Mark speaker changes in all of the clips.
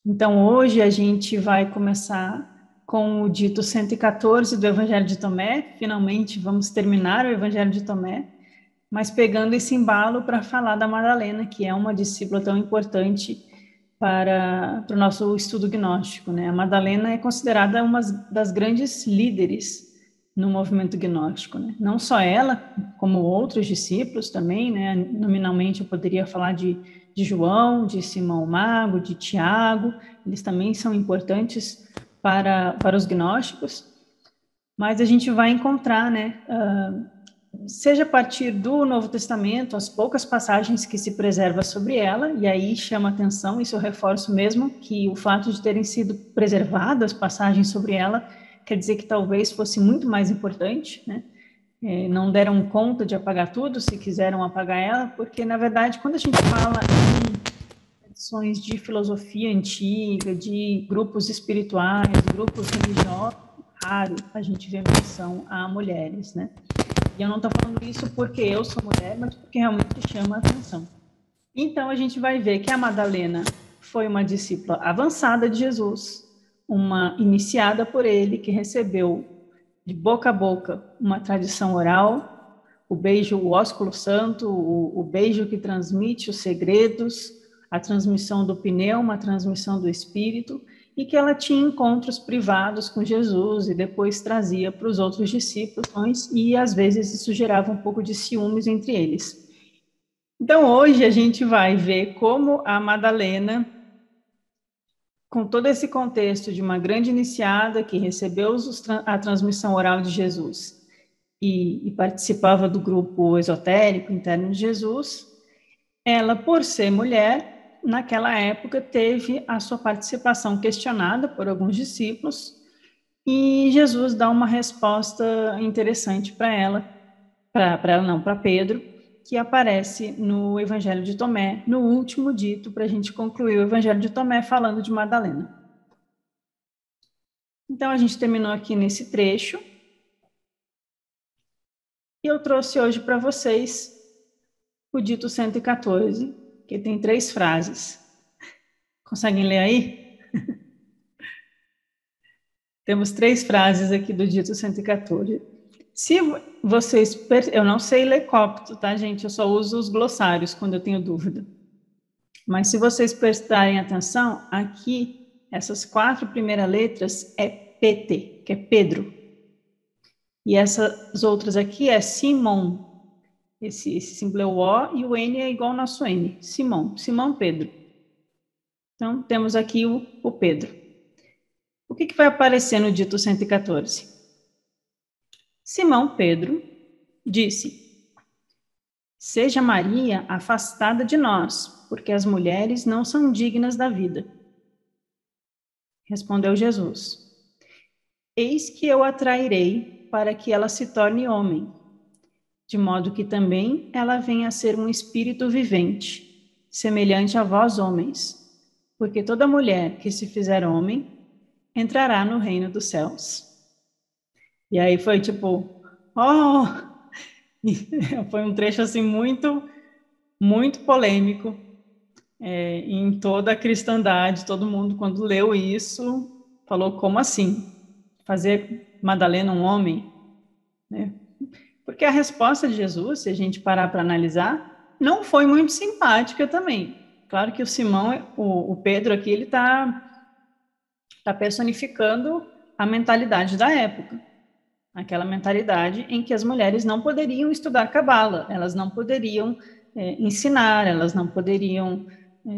Speaker 1: Então, hoje a gente vai começar com o dito 114 do Evangelho de Tomé. Finalmente, vamos terminar o Evangelho de Tomé, mas pegando esse embalo para falar da Madalena, que é uma discípula tão importante para o nosso estudo gnóstico, né? A Madalena é considerada uma das grandes líderes no movimento gnóstico, né? Não só ela, como outros discípulos também, né? Nominalmente eu poderia falar de João, de Simão Mago, de Tiago, eles também são importantes para os gnósticos, mas a gente vai encontrar, né? Seja a partir do Novo Testamento, as poucas passagens que se preserva sobre ela, e aí chama atenção, isso eu reforço mesmo, que o fato de terem sido preservadas passagens sobre ela, quer dizer que talvez fosse muito mais importante, né? Não deram conta de apagar tudo, se quiseram apagar ela, porque, na verdade, quando a gente fala em tradições de filosofia antiga, de grupos espirituais, grupos religiosos, raro a gente vê menção a mulheres, né? E eu não estou falando isso porque eu sou mulher, mas porque realmente chama a atenção. Então, a gente vai ver que a Madalena foi uma discípula avançada de Jesus, uma iniciada por ele, que recebeu de boca a boca uma tradição oral, o beijo, o ósculo santo, o beijo que transmite os segredos, a transmissão do pneuma, a transmissão do espírito, e que ela tinha encontros privados com Jesus e depois trazia para os outros discípulos, e às vezes isso gerava um pouco de ciúmes entre eles. Então, hoje a gente vai ver como a Madalena, com todo esse contexto de uma grande iniciada que recebeu a transmissão oral de Jesus e participava do grupo esotérico interno de Jesus, ela, por ser mulher, naquela época teve a sua participação questionada por alguns discípulos e Jesus dá uma resposta interessante para ela, para Pedro, que aparece no Evangelho de Tomé, no último dito, para a gente concluir o Evangelho de Tomé falando de Madalena. Então, a gente terminou aqui nesse trecho, e eu trouxe hoje para vocês o dito 114, que tem 3 frases. Conseguem ler aí? Temos 3 frases aqui do dito 114. Se vocês... Eu não sei ler cópito, tá, gente? Eu só uso os glossários quando eu tenho dúvida. Mas se vocês prestarem atenção, aqui, essas 4 primeiras letras é PT, que é Pedro. E essas outras aqui é Simão. Esse símbolo é o O e o N é igual ao nosso N. Simão, Simão Pedro. Então, temos aqui o Pedro. O que vai aparecer no dito 114? Simão Pedro disse: Seja Maria afastada de nós, porque as mulheres não são dignas da vida. Respondeu Jesus: Eis que eu a trairei para que ela se torne homem, de modo que também ela venha a ser um espírito vivente, semelhante a vós homens, porque toda mulher que se fizer homem entrará no reino dos céus. E aí foi tipo, oh! Foi um trecho assim muito polêmico em toda a cristandade. Todo mundo, quando leu isso, falou: como assim? Fazer Madalena um homem? Né? Porque a resposta de Jesus, se a gente parar para analisar, não foi muito simpática também. Claro que o Simão, o Pedro aqui, ele tá personificando a mentalidade da época. Aquela mentalidade em que as mulheres não poderiam estudar cabala, elas não poderiam ensinar, elas não poderiam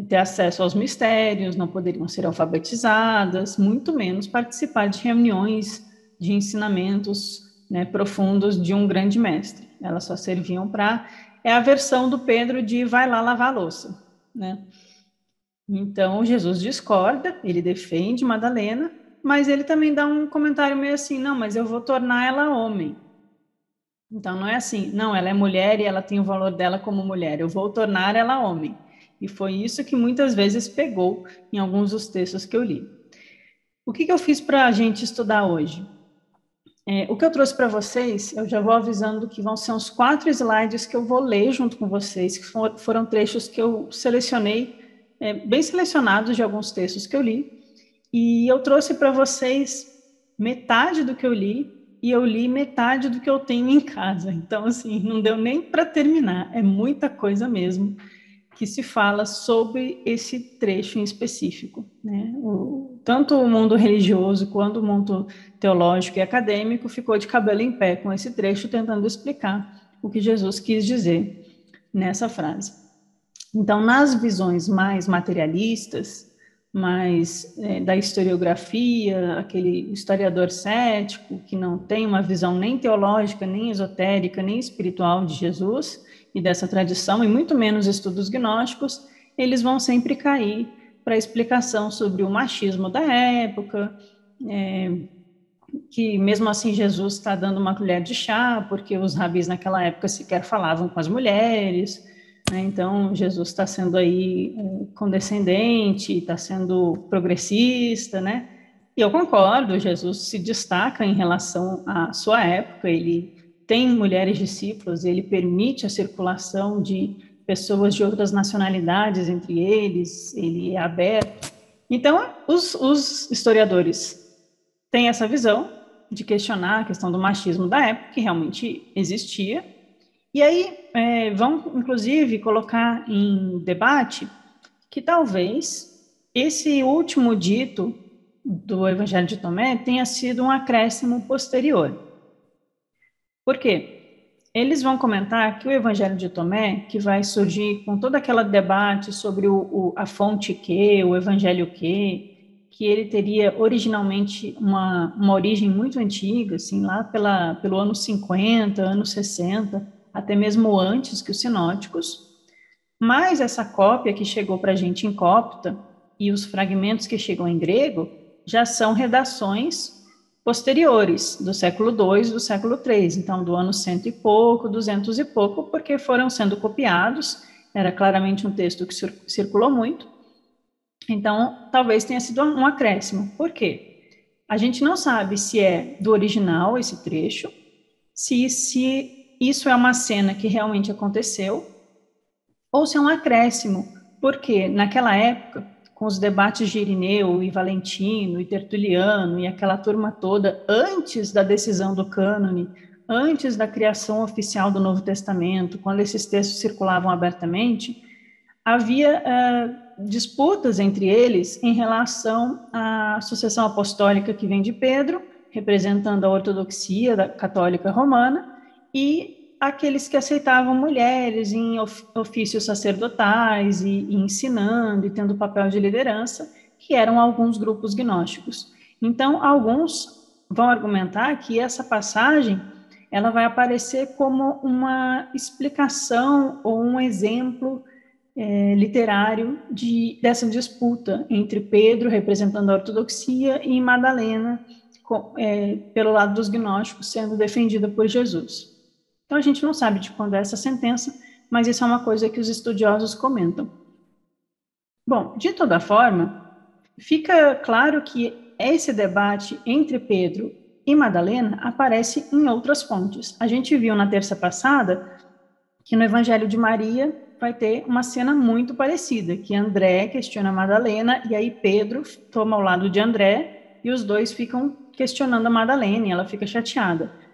Speaker 1: ter acesso aos mistérios, não poderiam ser alfabetizadas, muito menos participar de reuniões de ensinamentos, né, profundos de um grande mestre. Elas só serviam para... É a versão do Pedro de vai lá lavar a louça, né? Então, Jesus discorda, ele defende Madalena, mas ele também dá um comentário meio assim: não, mas eu vou tornar ela homem. Então, não é assim, não, ela é mulher e ela tem o valor dela como mulher, eu vou tornar ela homem. E foi isso que muitas vezes pegou em alguns dos textos que eu li. O que eu fiz para a gente estudar hoje? O que eu trouxe para vocês, eu já vou avisando que vão ser uns 4 slides que eu vou ler junto com vocês, que foram trechos que eu selecionei bem selecionados de alguns textos que eu li, e eu trouxe para vocês metade do que eu li, e eu li metade do que eu tenho em casa. Então, assim, não deu nem para terminar, é muita coisa mesmo que se fala sobre esse trecho em específico, né? Tanto o mundo religioso quanto o mundo teológico e acadêmico ficou de cabelo em pé com esse trecho, tentando explicar o que Jesus quis dizer nessa frase. Então, nas visões mais materialistas, mais da historiografia, aquele historiador cético que não tem uma visão nem teológica, nem esotérica, nem espiritual de Jesus e dessa tradição, e muito menos estudos gnósticos, eles vão sempre cair para a explicação sobre o machismo da época, que mesmo assim Jesus está dando uma colher de chá, porque os rabis naquela época sequer falavam com as mulheres, né? Então Jesus está sendo aí condescendente, está sendo progressista, né? E eu concordo, Jesus se destaca em relação à sua época, ele tem mulheres discípulas, ele permite a circulação de pessoas de outras nacionalidades entre eles, ele é aberto. Então, os historiadores tem essa visão de questionar a questão do machismo da época, que realmente existia, e aí vão, inclusive, colocar em debate que talvez esse último dito do Evangelho de Tomé tenha sido um acréscimo posterior. Por quê? Eles vão comentar que o Evangelho de Tomé, que vai surgir com todo aquele debate sobre a fonte o Evangelho que ele teria originalmente uma origem muito antiga, assim, lá pelo ano 50, ano 60, até mesmo antes que os sinóticos, mas essa cópia que chegou para a gente em copta e os fragmentos que chegam em grego já são redações posteriores, do século II, do século III, então do ano 100 e pouco, 200 e pouco, porque foram sendo copiados, era claramente um texto que circulou muito, então talvez tenha sido um acréscimo. Por quê? A gente não sabe se é do original esse trecho, se isso é uma cena que realmente aconteceu, ou se é um acréscimo, porque naquela época, com os debates de Irineu e Valentino e Tertuliano e aquela turma toda, antes da decisão do cânone, antes da criação oficial do Novo Testamento, quando esses textos circulavam abertamente, havia disputas entre eles em relação à sucessão apostólica que vem de Pedro, representando a ortodoxia católica romana, e aqueles que aceitavam mulheres em ofícios sacerdotais e ensinando e tendo papel de liderança, que eram alguns grupos gnósticos. Então, alguns vão argumentar que essa passagem ela vai aparecer como uma explicação ou um exemplo literário dessa disputa entre Pedro, representando a ortodoxia, e Madalena, pelo lado dos gnósticos, sendo defendida por Jesus. Então, a gente não sabe de quando é essa sentença, mas isso é uma coisa que os estudiosos comentam. Bom, de toda forma, fica claro que esse debate entre Pedro e Madalena aparece em outras fontes. A gente viu na terça passada que no Evangelho de Maria vai ter uma cena muito parecida, que André questiona Madalena, e aí Pedro toma o lado de André, e os dois ficam questionando a Madalena, e ela fica chateada.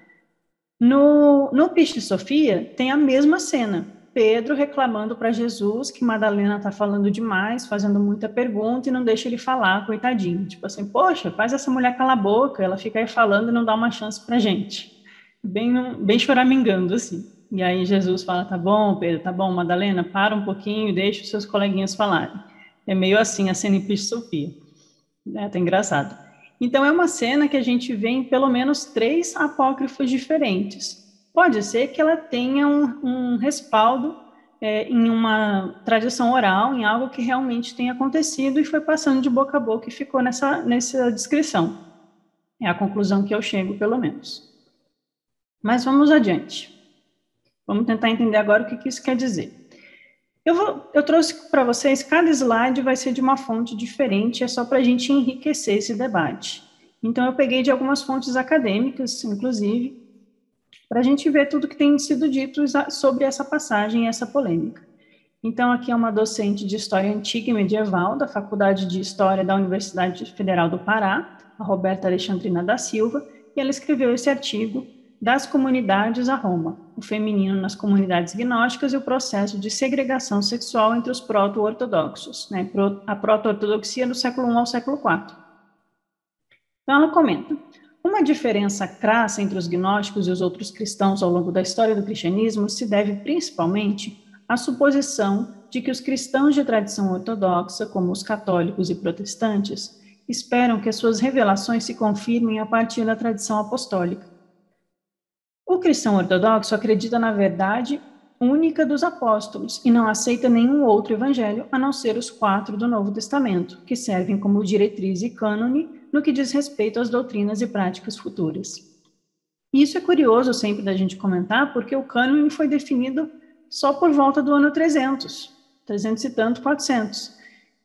Speaker 1: No Piscis Sophia, tem a mesma cena, Pedro reclamando para Jesus que Madalena está falando demais, fazendo muita pergunta, e não deixa ele falar, coitadinho. Tipo assim, poxa, faz essa mulher calar a boca, ela fica aí falando e não dá uma chance para gente. Bem choramingando, assim. E aí Jesus fala, tá bom, Pedro, tá bom, Madalena, para um pouquinho e deixa os seus coleguinhas falarem. É meio assim a cena em Piscis Sophia. Tá engraçado. Então, é uma cena que a gente vê em pelo menos 3 apócrifos diferentes. Pode ser que ela tenha um respaldo em uma tradição oral, em algo que realmente tenha acontecido e foi passando de boca a boca e ficou nessa descrição. É a conclusão que eu chego, pelo menos. Mas vamos adiante. Vamos tentar entender agora o que isso quer dizer. Eu trouxe para vocês, cada slide vai ser de uma fonte diferente, é só para a gente enriquecer esse debate. Então, eu peguei de algumas fontes acadêmicas, inclusive, para a gente ver tudo que tem sido dito sobre essa passagem e essa polêmica. Então, aqui é uma docente de História Antiga e Medieval da Faculdade de História da Universidade Federal do Pará, a Roberta Alexandrina da Silva, e ela escreveu esse artigo Das Comunidades a Roma, o feminino nas comunidades gnósticas e o processo de segregação sexual entre os proto-ortodoxos, né, a proto-ortodoxia do século I ao século IV. Então, ela comenta: uma diferença crassa entre os gnósticos e os outros cristãos ao longo da história do cristianismo se deve principalmente à suposição de que os cristãos de tradição ortodoxa, como os católicos e protestantes, esperam que as suas revelações se confirmem a partir da tradição apostólica. O cristão ortodoxo acredita na verdade única dos apóstolos e não aceita nenhum outro evangelho a não ser os 4 do Novo Testamento, que servem como diretriz e cânone no que diz respeito às doutrinas e práticas futuras. E isso é curioso sempre da gente comentar, porque o cânone foi definido só por volta do ano 300 e tanto, 400,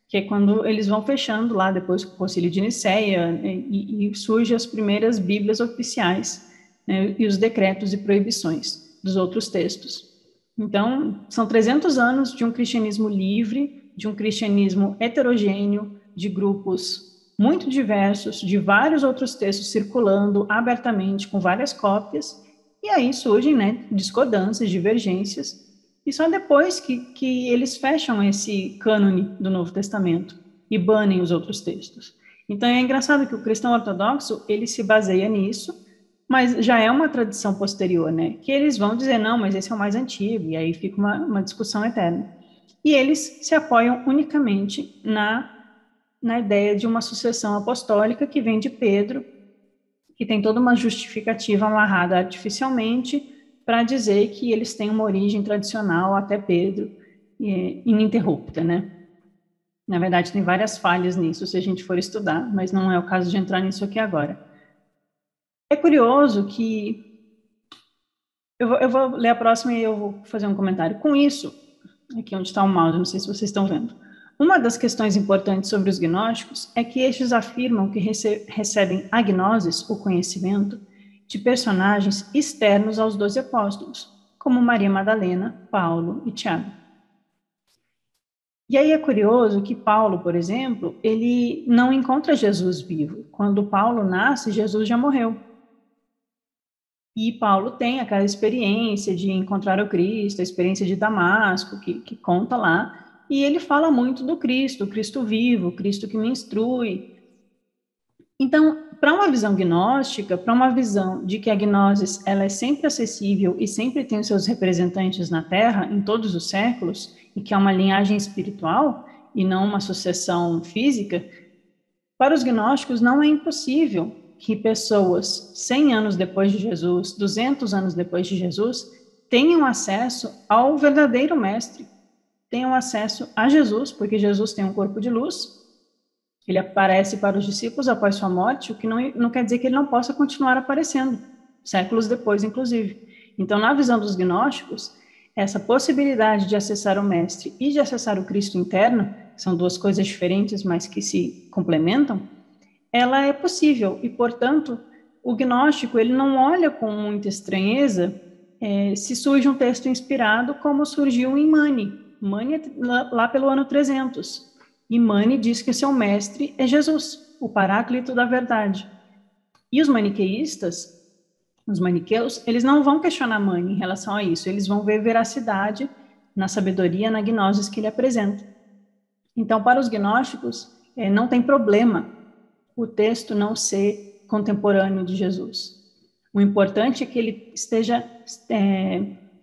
Speaker 1: que é quando eles vão fechando lá depois com o Concílio de Nicéia, e surgem as primeiras Bíblias oficiais, né, e os decretos e proibições dos outros textos. Então, são 300 anos de um cristianismo livre, de um cristianismo heterogêneo, de grupos muito diversos, de vários outros textos circulando abertamente com várias cópias, e aí surgem, né, discordâncias, divergências, e só depois que eles fecham esse cânone do Novo Testamento e banem os outros textos. Então é engraçado que o cristão ortodoxo, ele se baseia nisso, mas já é uma tradição posterior, né? Que eles vão dizer, não, mas esse é o mais antigo, e aí fica uma discussão eterna. E eles se apoiam unicamente na ideia de uma sucessão apostólica que vem de Pedro, que tem toda uma justificativa amarrada artificialmente para dizer que eles têm uma origem tradicional até Pedro, ininterrupta, né? Na verdade, tem várias falhas nisso, se a gente for estudar, mas não é o caso de entrar nisso aqui agora. É curioso que... Eu vou ler a próxima e eu vou fazer um comentário. Com isso, aqui onde está o mouse, não sei se vocês estão vendo. Uma das questões importantes sobre os gnósticos é que estes afirmam que recebem a gnosis, o conhecimento, de personagens externos aos 12 apóstolos, como Maria Madalena, Paulo e Tiago. E aí é curioso que Paulo, por exemplo, ele não encontra Jesus vivo. Quando Paulo nasce, Jesus já morreu. E Paulo tem aquela experiência de encontrar o Cristo, a experiência de Damasco, que conta lá, e ele fala muito do Cristo, o Cristo vivo, o Cristo que me instrui. Então, para uma visão gnóstica, para uma visão de que a gnosis ela é sempre acessível e sempre tem os seus representantes na Terra, em todos os séculos, e que é uma linhagem espiritual e não uma sucessão física, para os gnósticos não é impossível que pessoas 100 anos depois de Jesus, 200 anos depois de Jesus, tenham acesso ao verdadeiro mestre, tenham acesso a Jesus, porque Jesus tem um corpo de luz, ele aparece para os discípulos após sua morte, o que não quer dizer que ele não possa continuar aparecendo, séculos depois, inclusive. Então, na visão dos gnósticos, essa possibilidade de acessar o mestre e de acessar o Cristo interno, que são duas coisas diferentes, mas que se complementam, ela é possível, e, portanto, o gnóstico ele não olha com muita estranheza se surge um texto inspirado como surgiu em Mani. Mani lá pelo ano 300. E Mani diz que seu mestre é Jesus, o paráclito da verdade. E os maniqueístas, os maniqueus, eles não vão questionar Mani em relação a isso, eles vão ver veracidade na sabedoria, na gnosis que ele apresenta. Então, para os gnósticos, não tem problema o texto não ser contemporâneo de Jesus. O importante é que ele esteja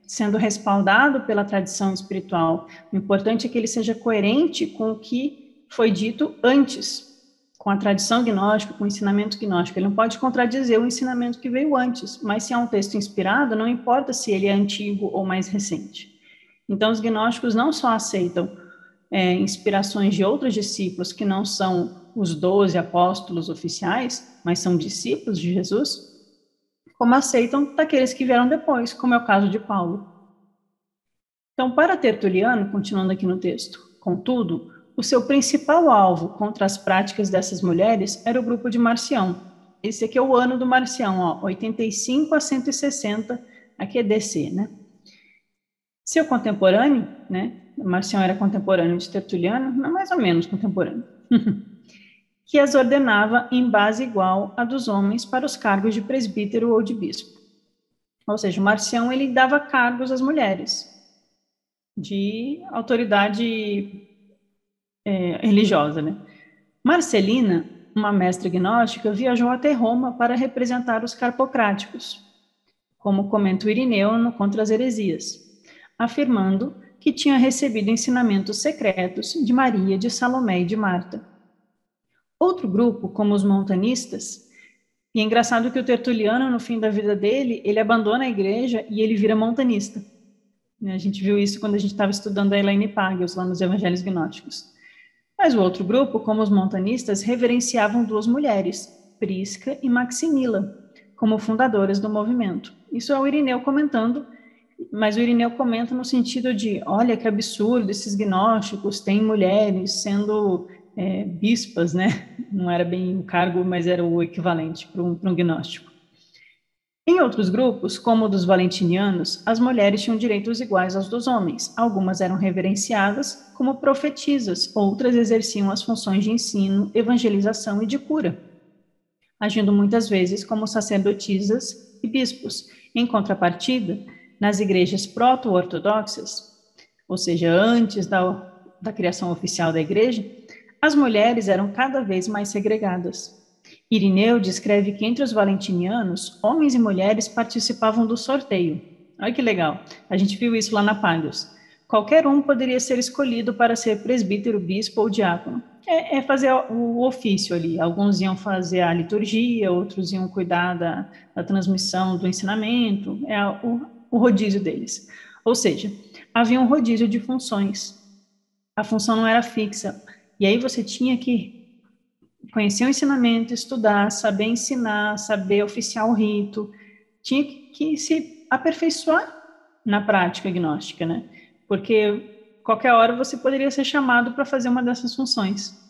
Speaker 1: sendo respaldado pela tradição espiritual. O importante é que ele seja coerente com o que foi dito antes, com a tradição gnóstica, com o ensinamento gnóstico. Ele não pode contradizer o ensinamento que veio antes, mas se é um texto inspirado, não importa se ele é antigo ou mais recente. Então, os gnósticos não só aceitam inspirações de outros discípulos que não são os 12 apóstolos oficiais, mas são discípulos de Jesus, como aceitam daqueles que vieram depois, como é o caso de Paulo. Então, para Tertuliano, continuando aqui no texto, contudo, o seu principal alvo contra as práticas dessas mulheres era o grupo de Marcião. Esse aqui é o ano do Marcião, 85 a 160, aqui é DC, né? Seu contemporâneo, né, Marcião era contemporâneo de Tertuliano, mais ou menos contemporâneo, que as ordenava em base igual à dos homens para os cargos de presbítero ou de bispo. Ou seja, o Marcião, ele dava cargos às mulheres de autoridade religiosa, né? Marcelina, uma mestra gnóstica, viajou até Roma para representar os carpocráticos, como comenta o Irineu no Contra as Heresias, afirmando que tinha recebido ensinamentos secretos de Maria, de Salomé e de Marta. Outro grupo, como os montanistas, e é engraçado que o Tertuliano, no fim da vida dele, ele abandona a igreja e ele vira montanista. A gente viu isso quando a gente estava estudando a Elaine Pagels, lá nos Evangelhos Gnósticos. Mas o outro grupo, como os montanistas, reverenciavam duas mulheres, Prisca e Maximila, como fundadoras do movimento. Isso é o Irineu comentando, mas o Irineu comenta no sentido de, olha que absurdo, esses gnósticos têm mulheres sendo bispas, né? Não era bem o cargo, mas era o equivalente para um gnóstico. Em outros grupos, como o dos valentinianos, as mulheres tinham direitos iguais aos dos homens. Algumas eram reverenciadas como profetisas, outras exerciam as funções de ensino, evangelização e de cura, agindo muitas vezes como sacerdotisas e bispos. Em contrapartida, nas igrejas proto-ortodoxas, ou seja, antes da criação oficial da igreja, as mulheres eram cada vez mais segregadas. Irineu descreve que entre os valentinianos, homens e mulheres participavam do sorteio. Olha que legal, a gente viu isso lá na Pagos. Qualquer um poderia ser escolhido para ser presbítero, bispo ou diácono. É fazer o ofício ali. Alguns iam fazer a liturgia, outros iam cuidar da transmissão do ensinamento, o rodízio deles. Ou seja, havia um rodízio de funções. A função não era fixa. E aí você tinha que conhecer o ensinamento, estudar, saber ensinar, saber oficiar o rito, tinha que se aperfeiçoar na prática gnóstica, né? Porque qualquer hora você poderia ser chamado para fazer uma dessas funções.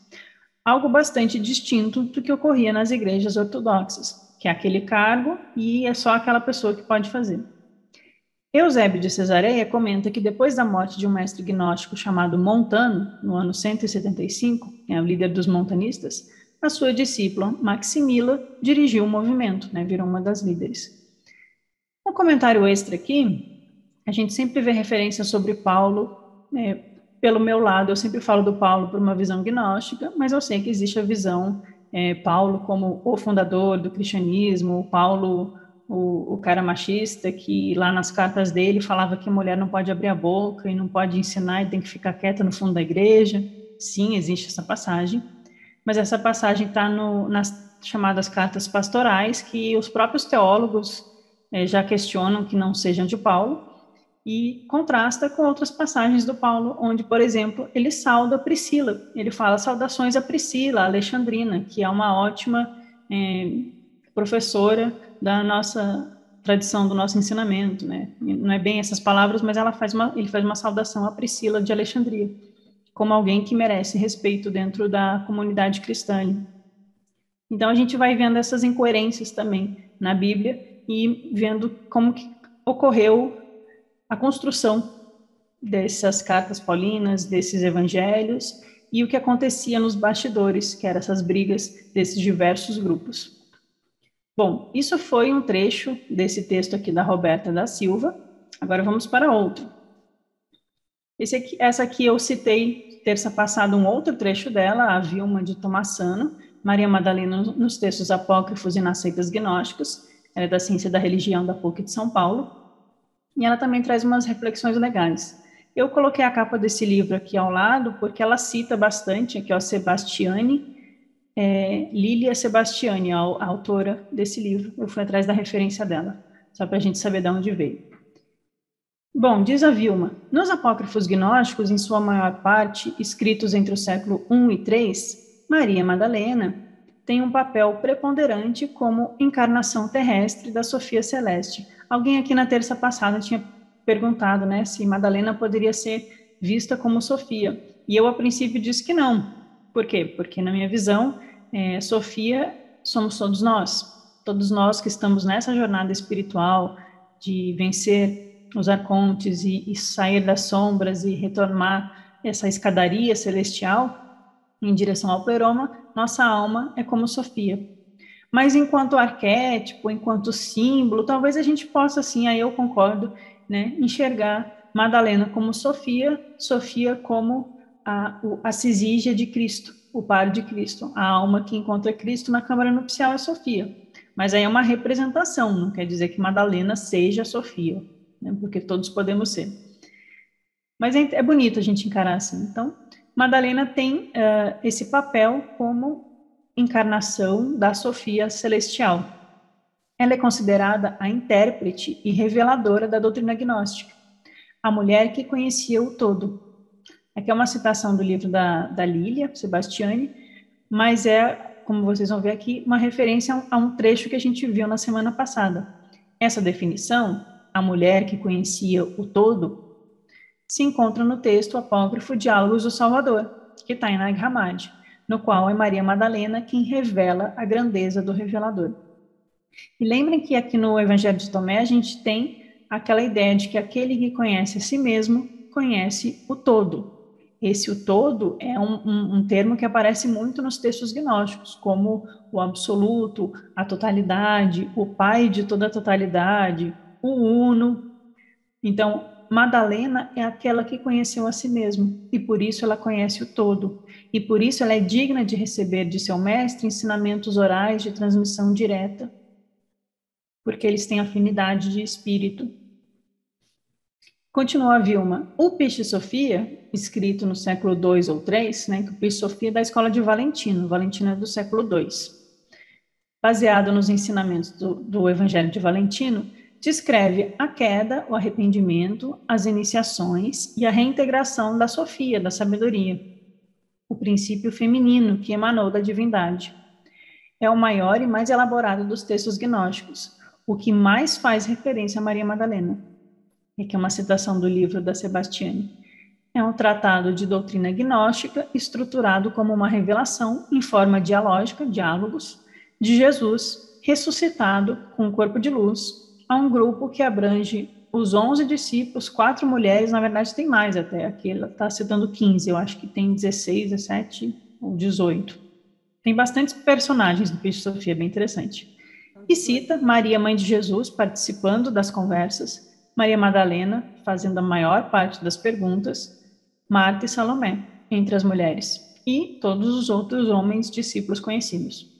Speaker 1: Algo bastante distinto do que ocorria nas igrejas ortodoxas, que é aquele cargo e é só aquela pessoa que pode fazer. Eusébio de Cesareia comenta que depois da morte de um mestre gnóstico chamado Montano, no ano 175, que é o líder dos montanistas, a sua discípula Maximila dirigiu o movimento, né, virou uma das líderes. Um comentário extra aqui, a gente sempre vê referência sobre Paulo, pelo meu lado, eu sempre falo do Paulo por uma visão gnóstica, mas eu sei que existe a visão Paulo como o fundador do cristianismo, o Paulo, o cara machista, que lá nas cartas dele falava que a mulher não pode abrir a boca e não pode ensinar e tem que ficar quieta no fundo da igreja. Sim, existe essa passagem, mas essa passagem está nas chamadas cartas pastorais, que os próprios teólogos já questionam que não sejam de Paulo, e contrasta com outras passagens do Paulo, onde, por exemplo, ele sauda a Priscila. Ele fala saudações a Priscila, a Alexandrina, que é uma ótima professora da nossa tradição, do nosso ensinamento, né? Não é bem essas palavras, mas ele faz uma saudação a Priscila de Alexandria, como alguém que merece respeito dentro da comunidade cristã. Então, a gente vai vendo essas incoerências também na Bíblia e vendo como que ocorreu a construção dessas cartas paulinas, desses evangelhos, e o que acontecia nos bastidores, que eram essas brigas desses diversos grupos. Bom, isso foi um trecho desse texto aqui da Roberta da Silva. Agora vamos para outro. Essa aqui eu citei terça passada um outro trecho dela, a Vilma de Tomassano, Maria Madalena nos textos apócrifos e nas seitas gnósticas, ela é da Ciência da Religião da PUC de São Paulo, e ela também traz umas reflexões legais. Eu coloquei a capa desse livro aqui ao lado, porque ela cita bastante, aqui é o Sebastiani, Lília Sebastiani, a autora desse livro. Eu fui atrás da referência dela, só para a gente saber de onde veio. Bom, diz a Vilma, nos apócrifos gnósticos, em sua maior parte, escritos entre o século I e III, Maria Madalena tem um papel preponderante como encarnação terrestre da Sofia Celeste. Alguém aqui na terça passada tinha perguntado, né, se Madalena poderia ser vista como Sofia. E eu, a princípio, disse que não. Por quê? Porque, na minha visão, Sofia somos todos nós que estamos nessa jornada espiritual de vencer os arcontes e sair das sombras e retornar essa escadaria celestial em direção ao pleroma, nossa alma é como Sofia. Mas enquanto arquétipo, enquanto símbolo, talvez a gente possa, assim, aí eu concordo, né, enxergar Madalena como Sofia, Sofia como a Cisígia de Cristo, o par de Cristo. A alma que encontra Cristo na câmara nupcial é Sofia. Mas aí é uma representação, não quer dizer que Madalena seja Sofia, né, porque todos podemos ser. Mas é bonito a gente encarar assim. Então, Madalena tem esse papel como encarnação da Sofia celestial. Ela é considerada a intérprete e reveladora da doutrina gnóstica, a mulher que conhecia o todo. Aqui é uma citação do livro da Lília Sebastiani, mas é, como vocês vão ver aqui, uma referência a um trecho que a gente viu na semana passada. Essa definição, a mulher que conhecia o todo, se encontra no texto apócrifo Diálogos do Salvador, que está em Nag Hammadi, no qual é Maria Madalena quem revela a grandeza do revelador. E lembrem que aqui no Evangelho de Tomé a gente tem aquela ideia de que aquele que conhece a si mesmo conhece o todo. Esse o todo é um termo que aparece muito nos textos gnósticos, como o absoluto, a totalidade, o pai de toda a totalidade, o uno. Então, Madalena é aquela que conheceu a si mesma, e por isso ela conhece o todo, e por isso ela é digna de receber de seu mestre ensinamentos orais de transmissão direta, porque eles têm afinidade de espírito. Continua a Vilma. O Pisce Sofia, escrito no século II ou III, né, que o Pisce Sofia é da escola de Valentino, Valentino é do século II. Baseado nos ensinamentos do Evangelho de Valentino, descreve a queda, o arrependimento, as iniciações e a reintegração da Sofia, da sabedoria, o princípio feminino que emanou da divindade. É o maior e mais elaborado dos textos gnósticos, o que mais faz referência a Maria Madalena. Aqui é uma citação do livro da Sebastiani. É um tratado de doutrina gnóstica estruturado como uma revelação em forma dialógica, diálogos, de Jesus ressuscitado com um corpo de luz a um grupo que abrange os 11 discípulos, 4 mulheres, na verdade tem mais até, aqui ela está citando 15, eu acho que tem 16, 17 ou 18. Tem bastantes personagens do Pisce Sofia, bem interessante. E cita Maria, mãe de Jesus, participando das conversas, Maria Madalena, fazendo a maior parte das perguntas, Marta e Salomé, entre as mulheres, e todos os outros homens discípulos conhecidos.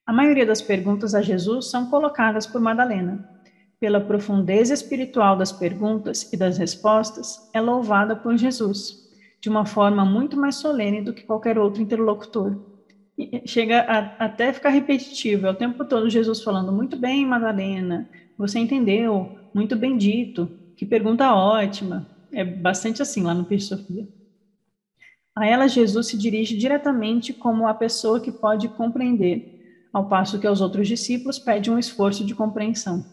Speaker 1: A maioria das perguntas a Jesus são colocadas por Madalena. Pela profundeza espiritual das perguntas e das respostas, é louvada por Jesus, de uma forma muito mais solene do que qualquer outro interlocutor. Chega a até ficar repetitivo, é o tempo todo Jesus falando, muito bem, Madalena, você entendeu, muito bem dito, que pergunta ótima. É bastante assim lá no Pisce Sofia. A ela, Jesus se dirige diretamente como a pessoa que pode compreender, ao passo que aos outros discípulos pede um esforço de compreensão.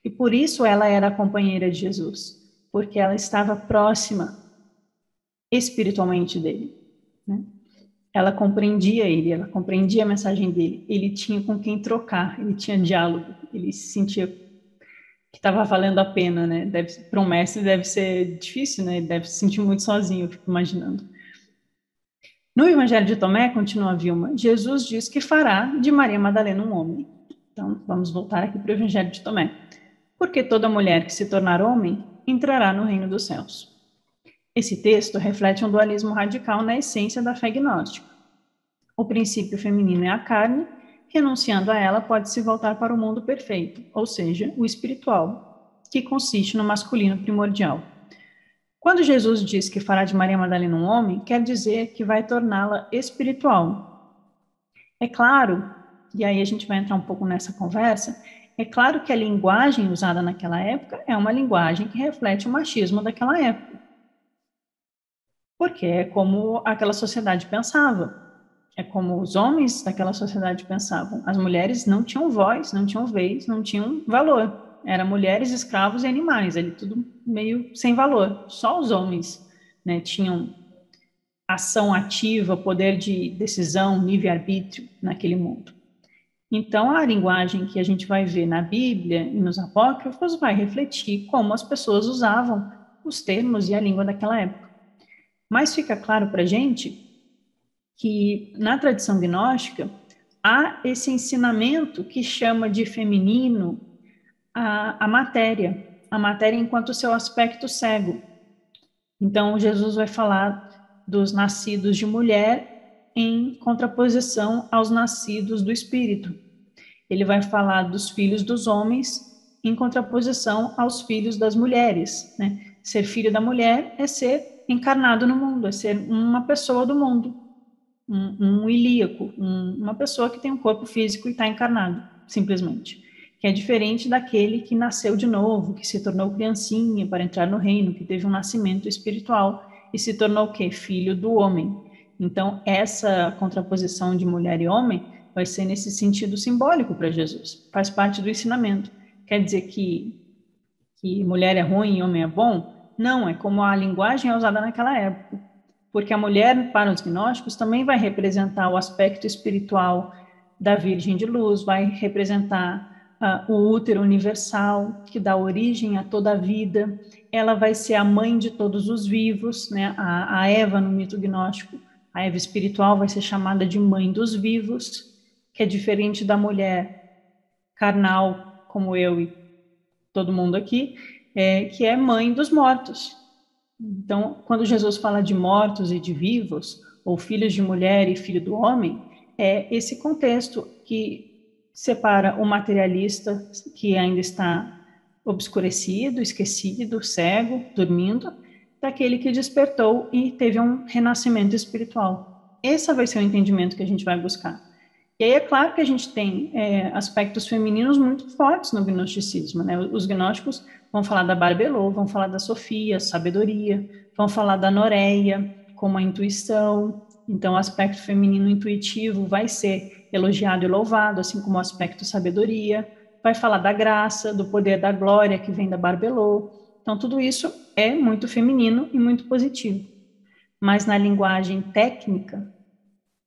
Speaker 1: E por isso ela era a companheira de Jesus, porque ela estava próxima espiritualmente dele, né? Ela compreendia ele, ela compreendia a mensagem dele, ele tinha com quem trocar, ele tinha diálogo, ele se sentia que estava valendo a pena, né? Para um mestre deve ser difícil, né? Ele deve se sentir muito sozinho, eu fico imaginando. No Evangelho de Tomé, continua Vilma, Jesus diz que fará de Maria Madalena um homem. Então, vamos voltar aqui para o Evangelho de Tomé. Porque toda mulher que se tornar homem entrará no reino dos céus. Esse texto reflete um dualismo radical na essência da fé gnóstica. O princípio feminino é a carne, renunciando a ela pode-se voltar para o mundo perfeito, ou seja, o espiritual, que consiste no masculino primordial. Quando Jesus diz que fará de Maria Madalena um homem, quer dizer que vai torná-la espiritual. É claro, e aí a gente vai entrar um pouco nessa conversa, é claro que a linguagem usada naquela época é uma linguagem que reflete o machismo daquela época. Porque é como aquela sociedade pensava. É como os homens daquela sociedade pensavam. As mulheres não tinham voz, não tinham vez, não tinham valor. Eram mulheres, escravos e animais, ali tudo meio sem valor. Só os homens, né, tinham ação ativa, poder de decisão, livre-arbítrio naquele mundo. Então, a linguagem que a gente vai ver na Bíblia e nos apócrifos vai refletir como as pessoas usavam os termos e a língua daquela época. Mas fica claro para a gente que na tradição gnóstica há esse ensinamento que chama de feminino a matéria enquanto seu aspecto cego. Então, Jesus vai falar dos nascidos de mulher em contraposição aos nascidos do Espírito. Ele vai falar dos filhos dos homens em contraposição aos filhos das mulheres, né? Ser filho da mulher é ser encarnado no mundo, é ser uma pessoa do mundo, um ilíaco, uma pessoa que tem um corpo físico e está encarnado, simplesmente. Que é diferente daquele que nasceu de novo, que se tornou criancinha para entrar no reino, que teve um nascimento espiritual e se tornou o quê? Filho do homem. Então, essa contraposição de mulher e homem vai ser nesse sentido simbólico para Jesus. Faz parte do ensinamento. Quer dizer que mulher é ruim e homem é bom? Não, é como a linguagem é usada naquela época. Porque a mulher, para os gnósticos, também vai representar o aspecto espiritual da Virgem de Luz, vai representar o útero universal, que dá origem a toda a vida. Ela vai ser a mãe de todos os vivos, né? A Eva, no mito gnóstico, a Eva espiritual vai ser chamada de mãe dos vivos, que é diferente da mulher carnal, como eu e todo mundo aqui, que é mãe dos mortos. Então, quando Jesus fala de mortos e de vivos, ou filhos de mulher e filho do homem, é esse contexto que separa o materialista, que ainda está obscurecido, esquecido, cego, dormindo, daquele que despertou e teve um renascimento espiritual. Esse vai ser o entendimento que a gente vai buscar. E aí é claro que a gente tem aspectos femininos muito fortes no gnosticismo, né? Os gnósticos vão falar da Barbelô, vão falar da Sofia, sabedoria, vão falar da Noreia, como a intuição. Então, o aspecto feminino intuitivo vai ser elogiado e louvado, assim como o aspecto sabedoria. Vai falar da graça, do poder da glória, que vem da Barbelô. Então, tudo isso é muito feminino e muito positivo. Mas na linguagem técnica,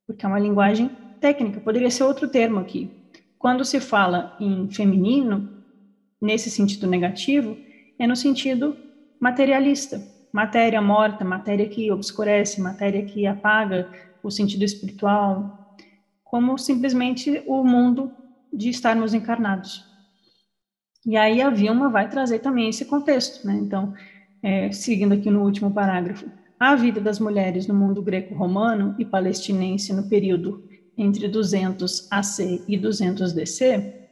Speaker 1: porque é uma linguagem técnica, poderia ser outro termo aqui. Quando se fala em feminino, nesse sentido negativo, é no sentido materialista. Matéria morta, matéria que obscurece, matéria que apaga o sentido espiritual, como simplesmente o mundo de estarmos encarnados. E aí a Vilma vai trazer também esse contexto, né? Então, seguindo aqui no último parágrafo, a vida das mulheres no mundo greco-romano e palestinense no período entre 200 AC e 200 DC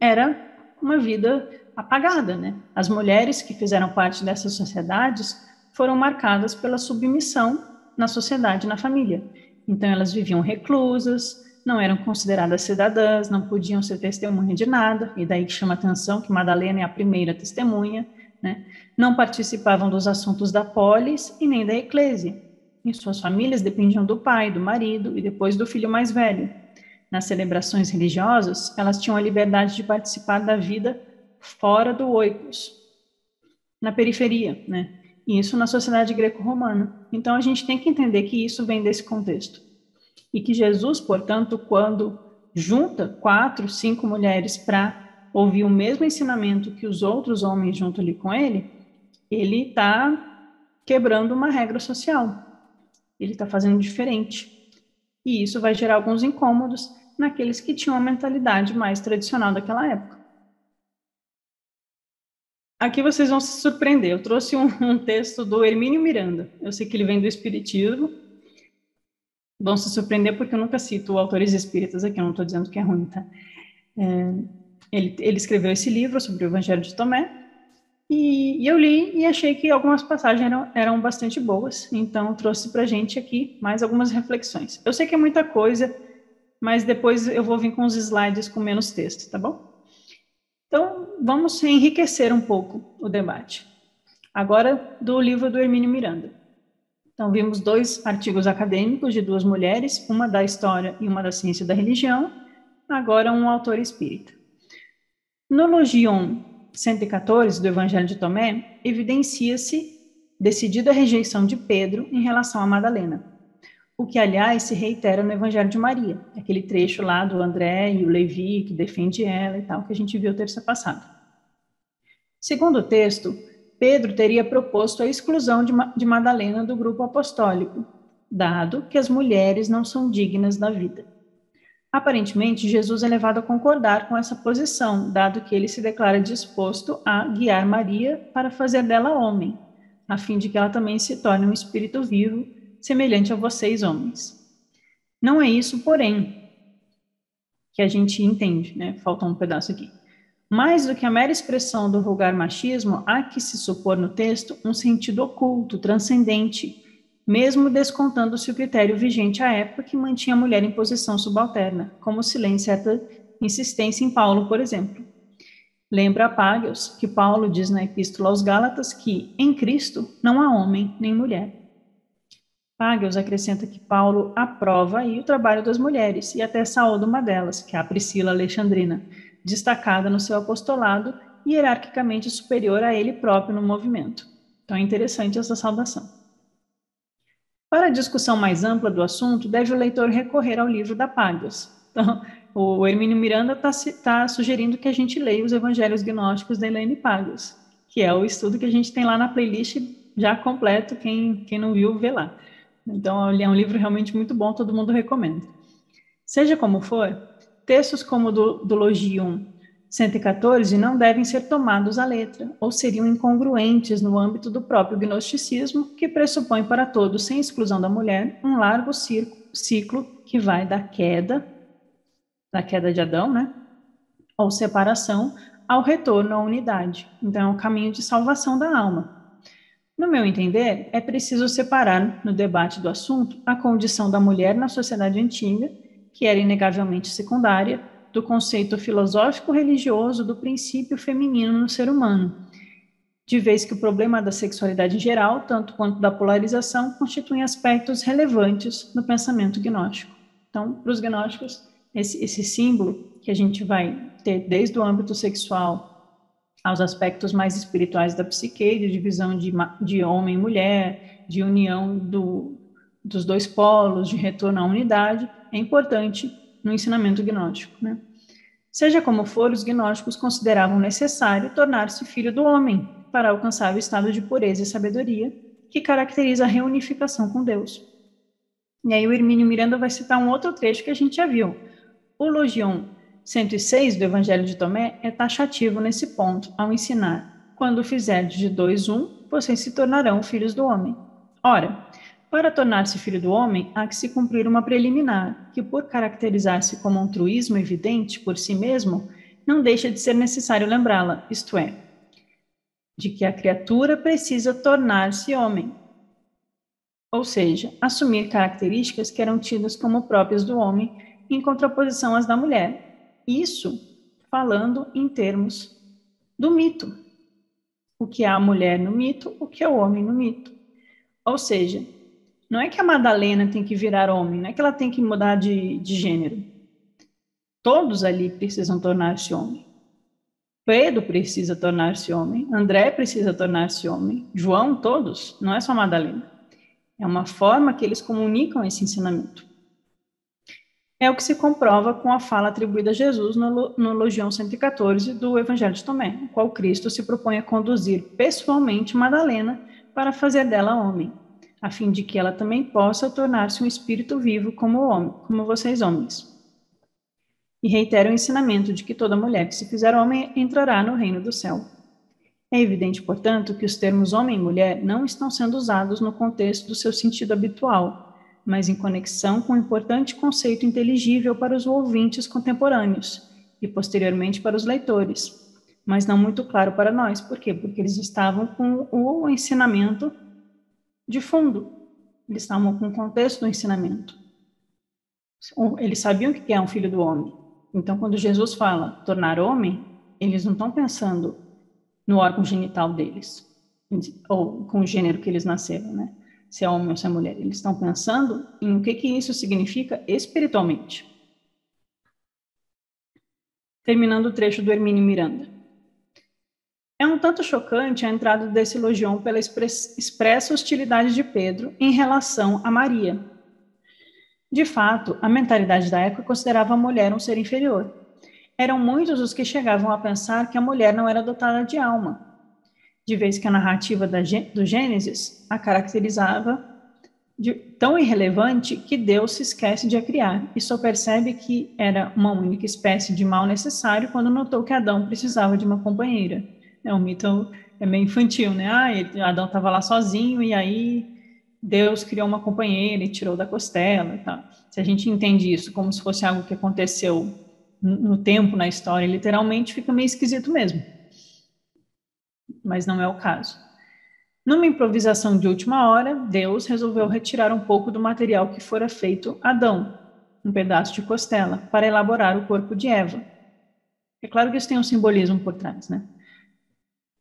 Speaker 1: era uma vida apagada, né? As mulheres que fizeram parte dessas sociedades foram marcadas pela submissão na sociedade e na família. Então, elas viviam reclusas, não eram consideradas cidadãs, não podiam ser testemunha de nada, e daí que chama atenção que Madalena é a primeira testemunha, né? Não participavam dos assuntos da polis e nem da eclésia. Em suas famílias dependiam do pai, do marido e depois do filho mais velho. Nas celebrações religiosas, elas tinham a liberdade de participar da vida fora do oikos, na periferia, né? Isso na sociedade greco-romana. Então, a gente tem que entender que isso vem desse contexto. E que Jesus, portanto, quando junta 4, 5 mulheres para ouvir o mesmo ensinamento que os outros homens juntam ali com ele está quebrando uma regra social. Ele está fazendo diferente. E isso vai gerar alguns incômodos naqueles que tinham a mentalidade mais tradicional daquela época. Aqui vocês vão se surpreender. Eu trouxe um texto do Hermínio Miranda. Eu sei que ele vem do Espiritismo. Vão se surpreender porque eu nunca cito autores espíritas aqui, eu não estou dizendo que é ruim, tá? Ele escreveu esse livro sobre o Evangelho de Tomé, e eu li e achei que algumas passagens eram bastante boas, então trouxe para a gente aqui mais algumas reflexões. Eu sei que é muita coisa, mas depois eu vou vir com os slides com menos texto, tá bom? Então, vamos enriquecer um pouco o debate. Agora, do livro do Hermínio Miranda. Então, vimos 2 artigos acadêmicos de 2 mulheres, uma da história e uma da ciência da religião, agora um autor espírita. No Logion 114 do Evangelho de Tomé, evidencia-se decidida rejeição de Pedro em relação a Madalena. o que, aliás, se reitera no Evangelho de Maria, aquele trecho lá do André e o Levi, que defende ela e tal, que a gente viu terça passada. Segundo o texto, Pedro teria proposto a exclusão de Madalena do grupo apostólico, dado que as mulheres não são dignas da vida. Aparentemente, Jesus é levado a concordar com essa posição, dado que ele se declara disposto a guiar Maria para fazer dela homem, a fim de que ela também se torne um espírito vivo, semelhante a vocês, homens. Não é isso, porém, que a gente entende, né? Falta um pedaço aqui. Mais do que a mera expressão do vulgar machismo, há que se supor no texto um sentido oculto, transcendente, mesmo descontando-se o critério vigente à época que mantinha a mulher em posição subalterna, como se lê em certa insistência em Paulo, por exemplo. Lembra a Págios que Paulo diz na Epístola aos Gálatas que, em Cristo, não há homem nem mulher. Págios acrescenta que Paulo aprova aí o trabalho das mulheres e até saúda uma delas, que é a Priscila Alexandrina, destacada no seu apostolado e hierarquicamente superior a ele próprio no movimento. Então é interessante essa saudação. Para a discussão mais ampla do assunto, deve o leitor recorrer ao livro da Págios. Então, o Hermínio Miranda está sugerindo que a gente leia os Evangelhos Gnósticos da Elaine Págios, que é o estudo que a gente tem lá na playlist já completo, quem não viu, vê lá. Então, é um livro realmente muito bom, todo mundo recomenda. Seja como for, textos como o do Logium 114 não devem ser tomados à letra, ou seriam incongruentes no âmbito do próprio gnosticismo, que pressupõe para todos, sem exclusão da mulher, um largo ciclo que vai da queda de Adão, né, ou separação, ao retorno à unidade. Então, é um caminho de salvação da alma. No meu entender, é preciso separar, no debate do assunto, a condição da mulher na sociedade antiga, que era inegavelmente secundária, do conceito filosófico-religioso do princípio feminino no ser humano, de vez que o problema da sexualidade em geral, tanto quanto da polarização, constituem aspectos relevantes no pensamento gnóstico. Então, para os gnósticos, esse símbolo que a gente vai ter desde o âmbito sexual aos aspectos mais espirituais da psique, de divisão de homem e mulher, de união dos dois polos, de retorno à unidade, é importante no ensinamento gnóstico, né? Seja como for, os gnósticos consideravam necessário tornar-se filho do homem para alcançar o estado de pureza e sabedoria que caracteriza a reunificação com Deus. E aí o Hermínio Miranda vai citar um outro trecho que a gente já viu. O Logion 106 do Evangelho de Tomé é taxativo nesse ponto, ao ensinar: quando fizerdes de dois um, vocês se tornarão filhos do homem. Ora, para tornar-se filho do homem, há que se cumprir uma preliminar, que por caracterizar-se como um truísmo evidente por si mesmo, não deixa de ser necessário lembrá-la, isto é, de que a criatura precisa tornar-se homem, ou seja, assumir características que eram tidas como próprias do homem, em contraposição às da mulher. Isso falando em termos do mito. O que é a mulher no mito, o que é o homem no mito. Ou seja, não é que a Madalena tem que virar homem, não é que ela tem que mudar de gênero. Todos ali precisam tornar-se homem. Pedro precisa tornar-se homem, André precisa tornar-se homem, João, todos, não é só Madalena. É uma forma que eles comunicam esse ensinamento. É o que se comprova com a fala atribuída a Jesus no Logião 114 do Evangelho de Tomé, no qual Cristo se propõe a conduzir pessoalmente Madalena para fazer dela homem, a fim de que ela também possa tornar-se um espírito vivo como o homem, como vocês homens. E reitera o ensinamento de que toda mulher que se fizer homem entrará no reino do céu. É evidente, portanto, que os termos homem e mulher não estão sendo usados no contexto do seu sentido habitual, mas em conexão com um importante conceito inteligível para os ouvintes contemporâneos e, posteriormente, para os leitores, mas não muito claro para nós. Por quê? Porque eles estavam com o ensinamento de fundo, eles estavam com o contexto do ensinamento. Eles sabiam o que é um filho do homem. Então, quando Jesus fala tornar homem, eles não estão pensando no órgão genital deles, ou com o gênero que eles nasceram, né? Se é homem ou se é mulher. Eles estão pensando em o que isso significa espiritualmente. Terminando o trecho do Hermínio Miranda. É um tanto chocante a entrada desse Logion pela expressa hostilidade de Pedro em relação a Maria. De fato, a mentalidade da época considerava a mulher um ser inferior. Eram muitos os que chegavam a pensar que a mulher não era dotada de alma, de vez que a narrativa do Gênesis a caracterizava de tão irrelevante que Deus se esquece de a criar e só percebe que era uma única espécie de mal necessário quando notou que Adão precisava de uma companheira. O mito é meio infantil, né? Adão estava lá sozinho e aí Deus criou uma companheira e tirou da costela e tal. Se a gente entende isso como se fosse algo que aconteceu no tempo, na história, literalmente, fica meio esquisito mesmo. Mas não é o caso. Numa improvisação de última hora, Deus resolveu retirar um pouco do material que fora feito Adão, um pedaço de costela, para elaborar o corpo de Eva. É claro que isso tem um simbolismo por trás, né?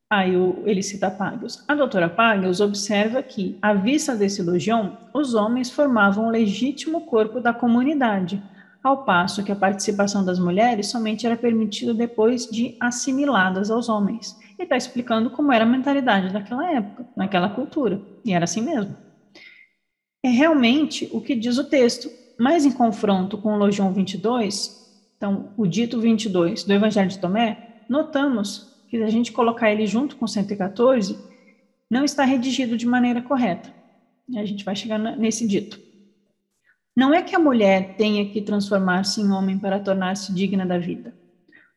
Speaker 1: Aí ele cita Pagels. A doutora Pagels observa que, à vista desse elogião, os homens formavam o legítimo corpo da comunidade, ao passo que a participação das mulheres somente era permitida depois de assimiladas aos homens. E está explicando como era a mentalidade daquela época, naquela cultura. E era assim mesmo. É realmente o que diz o texto, mas em confronto com o Logion 22, então o dito 22 do Evangelho de Tomé, notamos que se a gente colocar ele junto com 114, não está redigido de maneira correta. E a gente vai chegar nesse dito. Não é que a mulher tenha que transformar-se em homem para tornar-se digna da vida.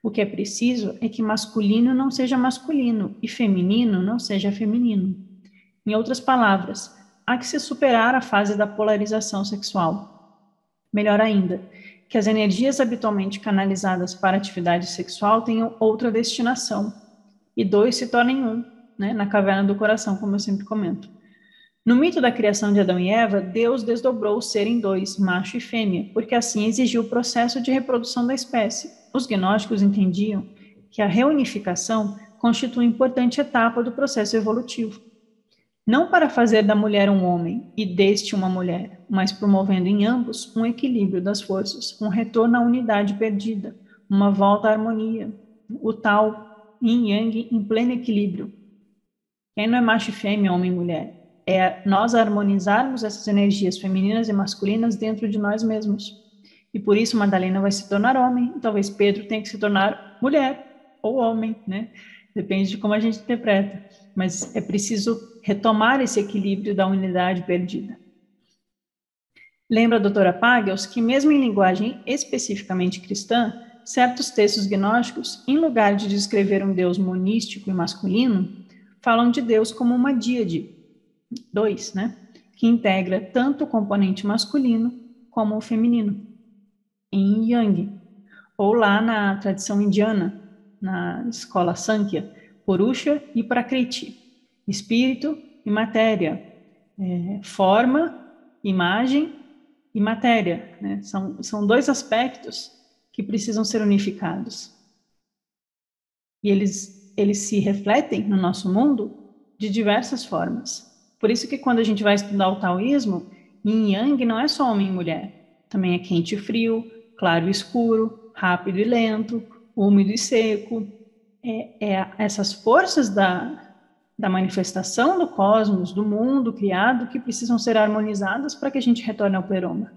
Speaker 1: O que é preciso é que masculino não seja masculino e feminino não seja feminino. Em outras palavras, há que se superar a fase da polarização sexual. Melhor ainda, que as energias habitualmente canalizadas para a atividade sexual tenham outra destinação, e dois se tornem um, né, na caverna do coração, como eu sempre comento. No mito da criação de Adão e Eva, Deus desdobrou o ser em dois, macho e fêmea, porque assim exigiu o processo de reprodução da espécie. Os gnósticos entendiam que a reunificação constitui uma importante etapa do processo evolutivo. Não para fazer da mulher um homem e deste uma mulher, mas promovendo em ambos um equilíbrio das forças, um retorno à unidade perdida, uma volta à harmonia, o tal yin yang em pleno equilíbrio. Quem não é macho e fêmea, homem e mulher? É nós harmonizarmos essas energias femininas e masculinas dentro de nós mesmos. E por isso Madalena vai se tornar homem, e talvez Pedro tenha que se tornar mulher ou homem, né? Depende de como a gente interpreta. Mas é preciso retomar esse equilíbrio da unidade perdida. Lembra a doutora Pagels que, mesmo em linguagem especificamente cristã, certos textos gnósticos, em lugar de descrever um Deus monístico e masculino, falam de Deus como uma díade, dois, né? Que integra tanto o componente masculino como o feminino, em Yang, ou lá na tradição indiana, na escola Sankhya, Purusha e Prakriti, espírito e matéria, forma, imagem e matéria, né? São dois aspectos que precisam ser unificados. E eles se refletem no nosso mundo de diversas formas. Por isso que quando a gente vai estudar o taoísmo, yin e yang não é só homem e mulher. Também é quente e frio, claro e escuro, rápido e lento, úmido e seco. Essas forças da manifestação do cosmos, do mundo criado, que precisam ser harmonizadas para que a gente retorne ao pleroma,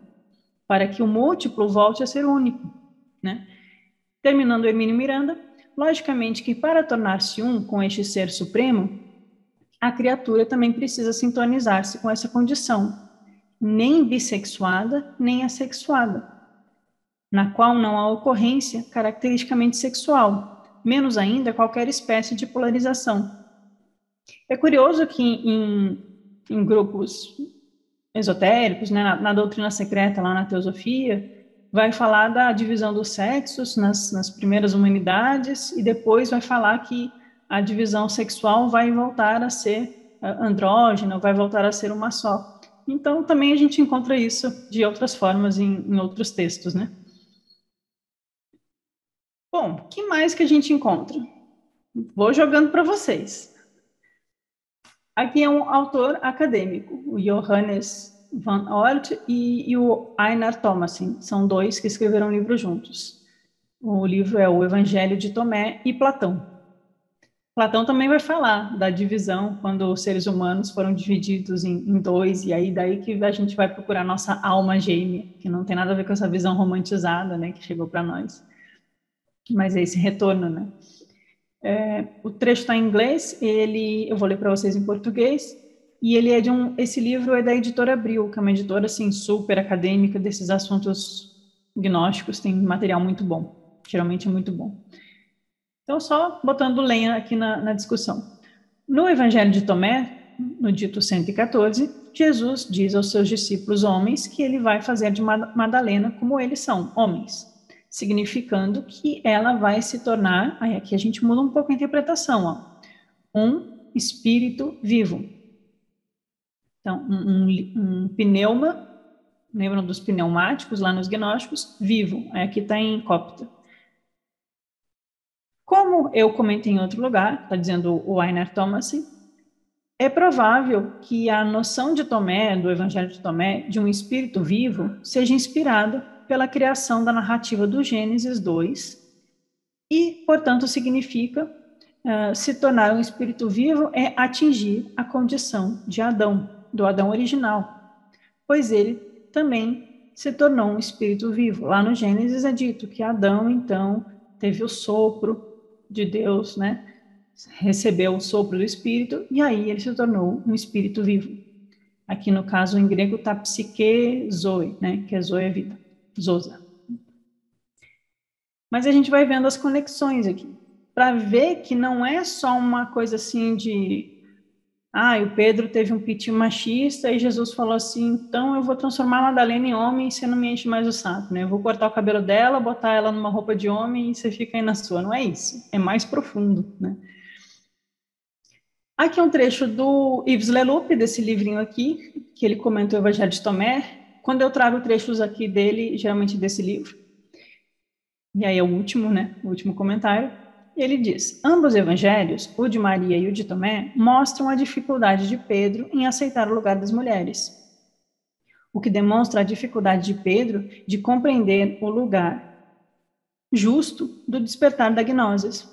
Speaker 1: para que o múltiplo volte a ser único, né? Terminando Hermínio Miranda, logicamente que para tornar-se um com este ser supremo, a criatura também precisa sintonizar-se com essa condição, nem bissexuada, nem assexuada, na qual não há ocorrência caracteristicamente sexual, menos ainda qualquer espécie de polarização. É curioso que em grupos esotéricos, né, na doutrina secreta, lá na teosofia, vai falar da divisão dos sexos nas primeiras humanidades e depois vai falar que a divisão sexual vai voltar a ser andrógena, vai voltar a ser uma só. Então, também a gente encontra isso de outras formas em outros textos, né? Bom, o que mais que a gente encontra? Vou jogando para vocês. Aqui é um autor acadêmico, o Johannes van Oort e o Einar Thomassen. São dois que escreveram um livro juntos. O livro é o Evangelho de Tomé e Platão. Platão também vai falar da divisão, quando os seres humanos foram divididos em dois, e aí daí que a gente vai procurar nossa alma gêmea, que não tem nada a ver com essa visão romantizada, né, que chegou para nós. Mas é esse retorno, né? O trecho está em inglês, eu vou ler para vocês em português, e ele é esse livro é da editora Abril, que é uma editora assim super acadêmica desses assuntos gnósticos, tem material muito bom, geralmente é muito bom. Então, só botando lenha aqui na discussão. No Evangelho de Tomé, no dito 114, Jesus diz aos seus discípulos homens que ele vai fazer de Madalena como eles são, homens, significando que ela vai se tornar, aí aqui a gente muda um pouco a interpretação, um espírito vivo. Então, um pneuma, lembram dos pneumáticos lá nos gnósticos? Vivo, aí aqui está em cópita. Como eu comentei em outro lugar, está dizendo o Einar Thomas, é provável que a noção de Tomé, do Evangelho de Tomé, de um espírito vivo, seja inspirada pela criação da narrativa do Gênesis 2 e, portanto, significa se tornar um espírito vivo é atingir a condição de Adão, do Adão original, pois ele também se tornou um espírito vivo. Lá no Gênesis é dito que Adão, então, teve o sopro de Deus, né? Recebeu o sopro do espírito e aí ele se tornou um espírito vivo. Aqui no caso em grego está psique zoe, né? Que é zoe é vida, zosa. Mas a gente vai vendo as conexões aqui para ver que não é só uma coisa assim de o Pedro teve um piti machista e Jesus falou assim, então eu vou transformar a Madalena em homem e você não me enche mais o saco, né? Eu vou cortar o cabelo dela, botar ela numa roupa de homem e você fica aí na sua. Não é isso, é mais profundo, né? Aqui é um trecho do Yves Leloup, desse livrinho aqui, que ele comenta o Evangelho de Tomé. Quando eu trago trechos aqui dele, geralmente desse livro, e aí é o último, né? O último comentário. Ele diz: ambos evangelhos, o de Maria e o de Tomé, mostram a dificuldade de Pedro em aceitar o lugar das mulheres, o que demonstra a dificuldade de Pedro de compreender o lugar justo do despertar da gnosis.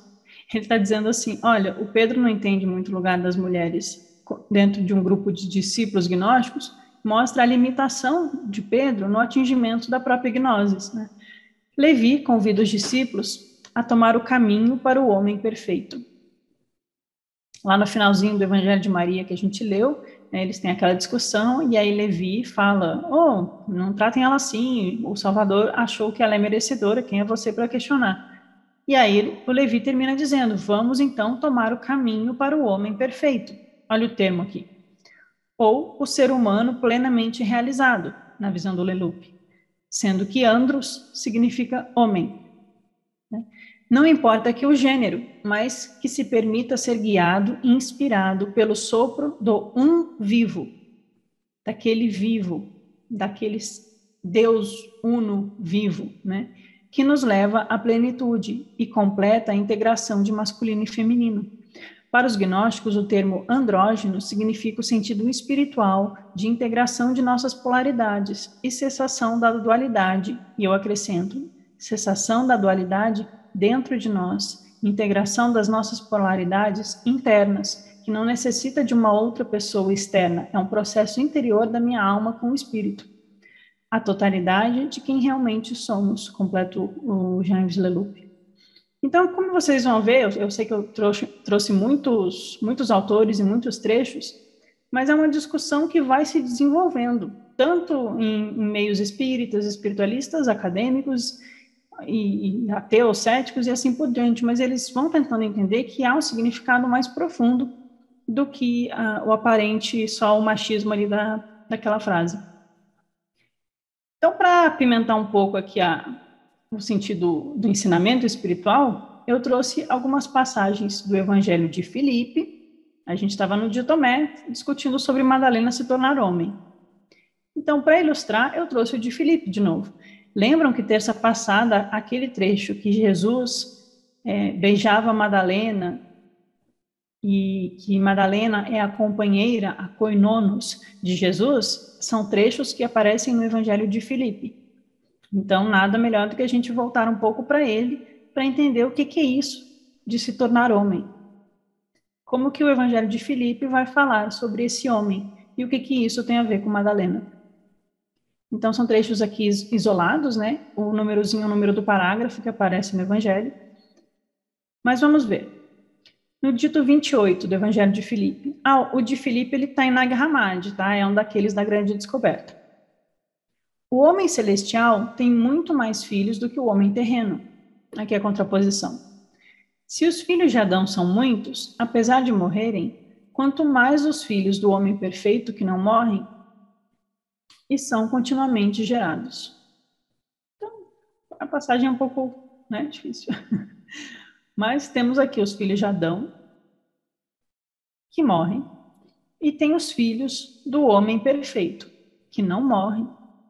Speaker 1: Ele está dizendo assim: olha, o Pedro não entende muito o lugar das mulheres dentro de um grupo de discípulos gnósticos, mostra a limitação de Pedro no atingimento da própria gnosis, né? Levi convida os discípulos a tomar o caminho para o homem perfeito. Lá no finalzinho do Evangelho de Maria que a gente leu, né, eles têm aquela discussão e aí Levi fala, não tratem ela assim, o Salvador achou que ela é merecedora, quem é você para questionar? E aí o Levi termina dizendo, vamos então tomar o caminho para o homem perfeito. Olha o termo aqui. Ou o ser humano plenamente realizado, na visão do Leloup, sendo que andros significa homem. Não importa que o gênero, mas que se permita ser guiado e inspirado pelo sopro do vivo, daquele Deus uno vivo, né? Que nos leva à plenitude e completa a integração de masculino e feminino. Para os gnósticos, o termo andrógeno significa o sentido espiritual de integração de nossas polaridades e cessação da dualidade, e eu acrescento, cessação da dualidade dentro de nós, integração das nossas polaridades internas, que não necessita de uma outra pessoa externa, é um processo interior da minha alma com o espírito. A totalidade de quem realmente somos, completo o James Leloup. Então, como vocês vão ver, eu sei que eu trouxe muitos autores e muitos trechos, mas é uma discussão que vai se desenvolvendo, tanto em meios espíritas, espiritualistas, acadêmicos, e ateus, céticos e assim por diante, mas eles vão tentando entender que há um significado mais profundo do que o aparente só o machismo ali daquela frase. Então, para apimentar um pouco aqui o sentido do ensinamento espiritual, eu trouxe algumas passagens do Evangelho de Filipe. A gente estava no de Tomé discutindo sobre Madalena se tornar homem. Então, para ilustrar, eu trouxe o de Filipe de novo. Lembram que terça passada, aquele trecho que Jesus beijava Madalena e que Madalena é a companheira, a koinonos de Jesus, são trechos que aparecem no Evangelho de Filipe. Então, nada melhor do que a gente voltar um pouco para ele, para entender o que é isso de se tornar homem. como que o Evangelho de Filipe vai falar sobre esse homem e o que isso tem a ver com Madalena. Então, são trechos aqui isolados, né? O númerozinho é o número do parágrafo que aparece no Evangelho. Mas vamos ver. No dito 28 do Evangelho de Filipe. O de Filipe, ele está em Nag Hammadi, tá? É um daqueles da grande descoberta. O homem celestial tem muito mais filhos do que o homem terreno. Aqui é a contraposição. Se os filhos de Adão são muitos, apesar de morrerem, quanto mais os filhos do homem perfeito que não morrem e são continuamente gerados. Então, a passagem é um pouco, né, difícil. Mas temos aqui os filhos de Adão, que morrem, e tem os filhos do homem perfeito, que não morrem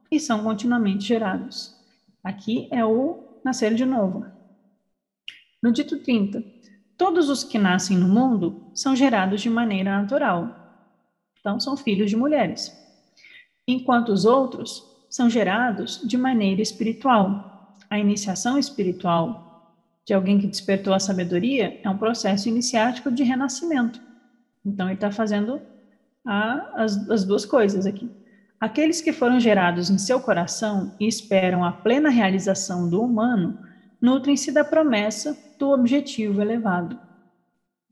Speaker 1: e são continuamente gerados. Aqui é o nascer de novo. No dito 30, todos os que nascem no mundo são gerados de maneira natural. Então, são filhos de mulheres. Enquanto os outros são gerados de maneira espiritual. A iniciação espiritual de alguém que despertou a sabedoria é um processo iniciático de renascimento. Então, ele está fazendo as duas coisas aqui. Aqueles que foram gerados em seu coração e esperam a plena realização do humano, nutrem-se da promessa do objetivo elevado.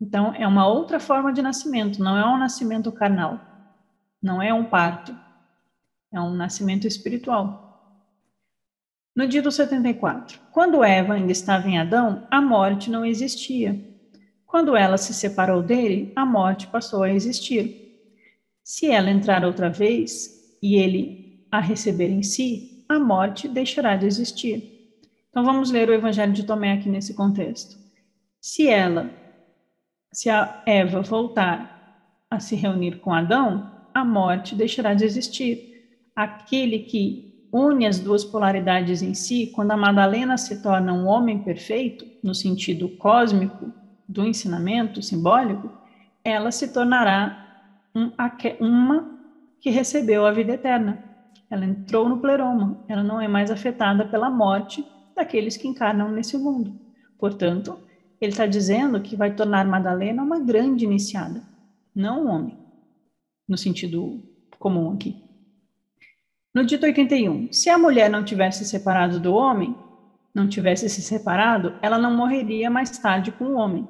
Speaker 1: Então, é uma outra forma de nascimento, não é um nascimento carnal, não é um parto, é um nascimento espiritual. No dito 74, quando Eva ainda estava em Adão, a morte não existia. Quando ela se separou dele, a morte passou a existir. Se ela entrar outra vez e ele a receber em si, a morte deixará de existir. Então vamos ler o Evangelho de Tomé aqui nesse contexto. Se a Eva voltar a se reunir com Adão, a morte deixará de existir. Aquele que une as duas polaridades em si, quando a Madalena se torna um homem perfeito, no sentido cósmico do ensinamento simbólico, ela se tornará uma que recebeu a vida eterna. Ela entrou no pleroma, ela não é mais afetada pela morte daqueles que encarnam nesse mundo. Portanto, ele está dizendo que vai tornar Madalena uma grande iniciada, não um homem, no sentido comum aqui. No dito 81, se a mulher não tivesse separado do homem, não tivesse se separado, ela não morreria mais tarde com o homem.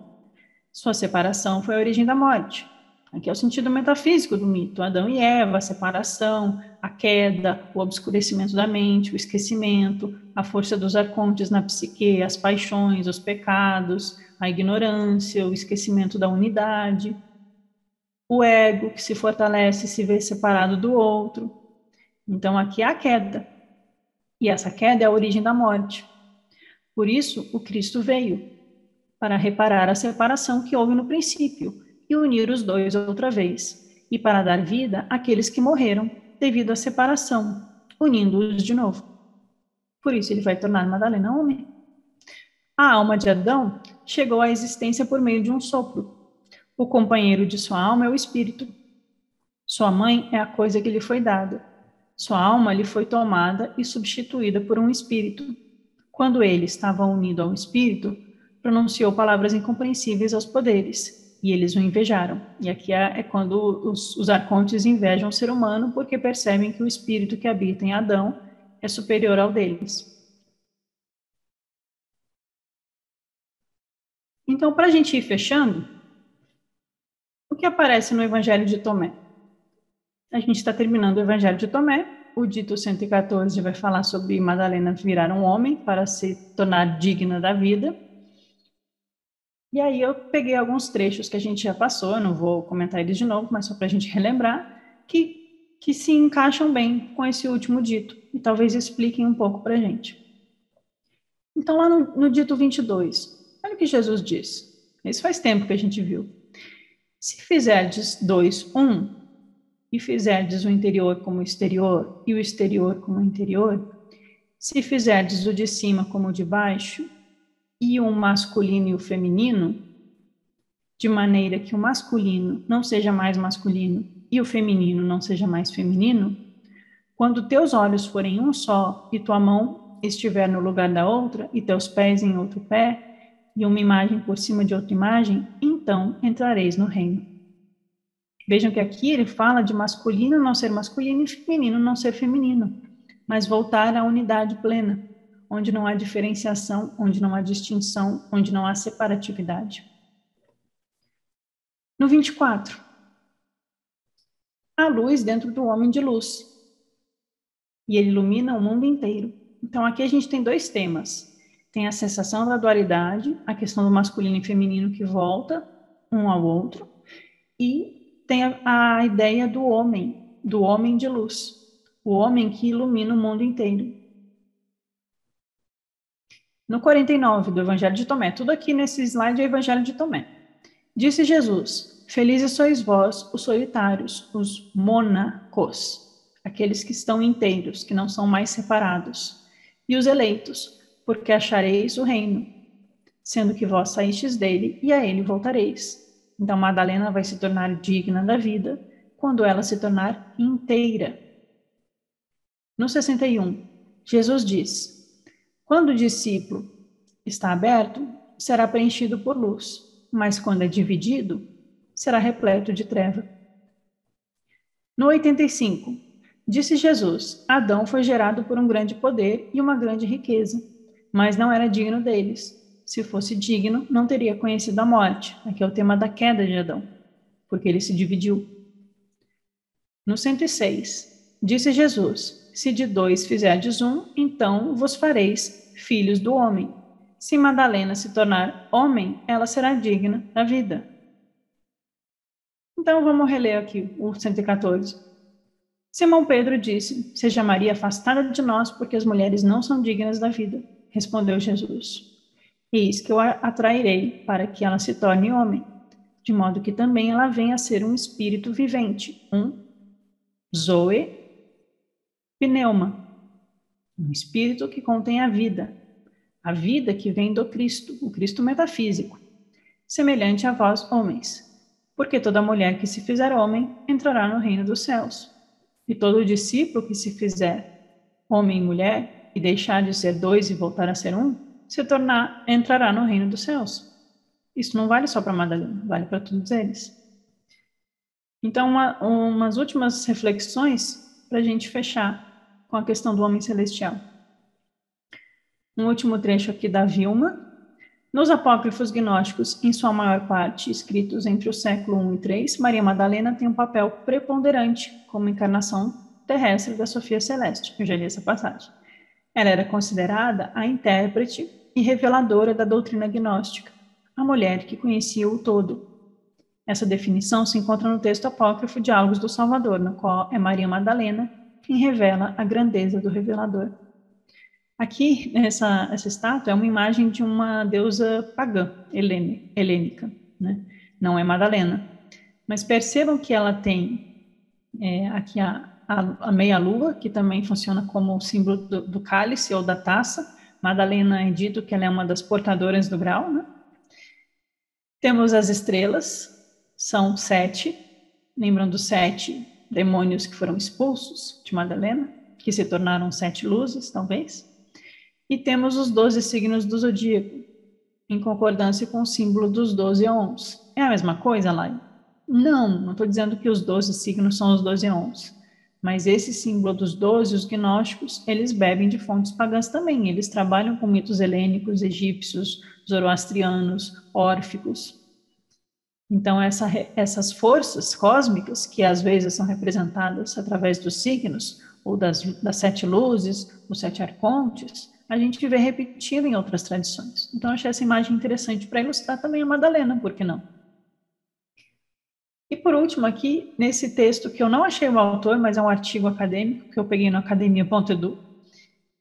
Speaker 1: Sua separação foi a origem da morte. Aqui é o sentido metafísico do mito. Adão e Eva, a separação, a queda, o obscurecimento da mente, o esquecimento, a força dos arcontes na psique, as paixões, os pecados, a ignorância, o esquecimento da unidade, o ego que se fortalece e se vê separado do outro. Então, aqui é a queda. E essa queda é a origem da morte. Por isso, o Cristo veio, para reparar a separação que houve no princípio e unir os dois outra vez, e para dar vida àqueles que morreram devido à separação, unindo-os de novo. Por isso ele vai tornar Madalena homem. A alma de Adão chegou à existência por meio de um sopro. O companheiro de sua alma é o espírito. Sua mãe é a coisa que lhe foi dada. Sua alma lhe foi tomada e substituída por um espírito. Quando ele estava unido ao espírito, pronunciou palavras incompreensíveis aos poderes, e eles o invejaram. E aqui é quando os arcontes invejam o ser humano, porque percebem que o espírito que habita em Adão é superior ao deles. Então, para a gente ir fechando, o que aparece no Evangelho de Tomé? A gente está terminando o Evangelho de Tomé. O dito 114 vai falar sobre Madalena virar um homem para se tornar digna da vida. E aí eu peguei alguns trechos que a gente já passou, eu não vou comentar eles de novo, mas só para a gente relembrar, que se encaixam bem com esse último dito, e talvez expliquem um pouco para a gente. Então, lá no dito 22, olha o que Jesus diz. Isso faz tempo que a gente viu. Se fizerdes 2, 1, e fizerdes o interior como o exterior, e o exterior como o interior, se fizerdes o de cima como o de baixo, e o masculino e o feminino, de maneira que o masculino não seja mais masculino e o feminino não seja mais feminino, quando teus olhos forem um só e tua mão estiver no lugar da outra e teus pés em outro pé, e uma imagem por cima de outra imagem, então entrareis no reino. Vejam que aqui ele fala de masculino não ser masculino e feminino não ser feminino, mas voltar à unidade plena, onde não há diferenciação, onde não há distinção, onde não há separatividade. No 24, há luz dentro do homem de luz, e ele ilumina o mundo inteiro. Então aqui a gente tem dois temas. Tem a sensação da dualidade, a questão do masculino e feminino que volta um ao outro, e tem a ideia do homem de luz, o homem que ilumina o mundo inteiro. No 49 do Evangelho de Tomé, tudo aqui nesse slide é o Evangelho de Tomé. Disse Jesus: felizes sois vós, os solitários, os mônacos, aqueles que estão inteiros, que não são mais separados, e os eleitos, porque achareis o reino, sendo que vós saístes dele, e a ele voltareis. Então Madalena vai se tornar digna da vida, quando ela se tornar inteira. No 61, Jesus diz: quando o discípulo está aberto, será preenchido por luz, mas quando é dividido, será repleto de treva. No 85, disse Jesus: Adão foi gerado por um grande poder e uma grande riqueza, mas não era digno deles. Se fosse digno, não teria conhecido a morte. Aqui é o tema da queda de Adão, porque ele se dividiu. No 106, disse Jesus: se de dois fizerdes um, então vos fareis filhos do homem. Se Madalena se tornar homem, ela será digna da vida. Então vamos reler aqui o 114. Simão Pedro disse: seja Maria afastada de nós, porque as mulheres não são dignas da vida. Respondeu Jesus: eis que eu a atrairei para que ela se torne homem, de modo que também ela venha a ser um espírito vivente, um zoe pneuma, um espírito que contém a vida que vem do Cristo, o Cristo metafísico, semelhante a vós, homens, porque toda mulher que se fizer homem entrará no reino dos céus, e todo discípulo que se fizer homem e mulher, e deixar de ser dois e voltar a ser um, entrará no reino dos céus. Isso não vale só para Madalena, vale para todos eles. Então, umas últimas reflexões para a gente fechar com a questão do homem celestial. Um último trecho aqui da Vilma. Nos apócrifos gnósticos, em sua maior parte escritos entre o século I e III, Maria Madalena tem um papel preponderante como encarnação terrestre da Sofia Celeste. Eu já li essa passagem. Ela era considerada a intérprete e reveladora da doutrina gnóstica, a mulher que conhecia o todo. Essa definição se encontra no texto apócrifo Diálogos do Salvador, no qual é Maria Madalena quem revela a grandeza do revelador. Aqui, essa estátua é uma imagem de uma deusa pagã, helênica, né? Não é Madalena. Mas percebam que ela tem aqui a meia-lua, que também funciona como símbolo do cálice ou da taça. Madalena é dito que ela é uma das portadoras do grau, né? Temos as estrelas, são 7, lembram dos 7 demônios que foram expulsos de Madalena, que se tornaram 7 luzes, talvez. E temos os 12 signos do zodíaco, em concordância com o símbolo dos 12 ons. É a mesma coisa, Lai? Não estou dizendo que os 12 signos são os 12 ons. Mas esse símbolo dos 12, os gnósticos, eles bebem de fontes pagãs também. Eles trabalham com mitos helênicos, egípcios, zoroastrianos, órficos. Então, essas forças cósmicas, que às vezes são representadas através dos signos, ou das 7 luzes, os 7 arcontes, a gente vê repetido em outras tradições. Então, eu achei essa imagem interessante para ilustrar também a Madalena, por que não? E por último aqui, nesse texto que eu não achei o autor, mas é um artigo acadêmico que eu peguei no academia.edu,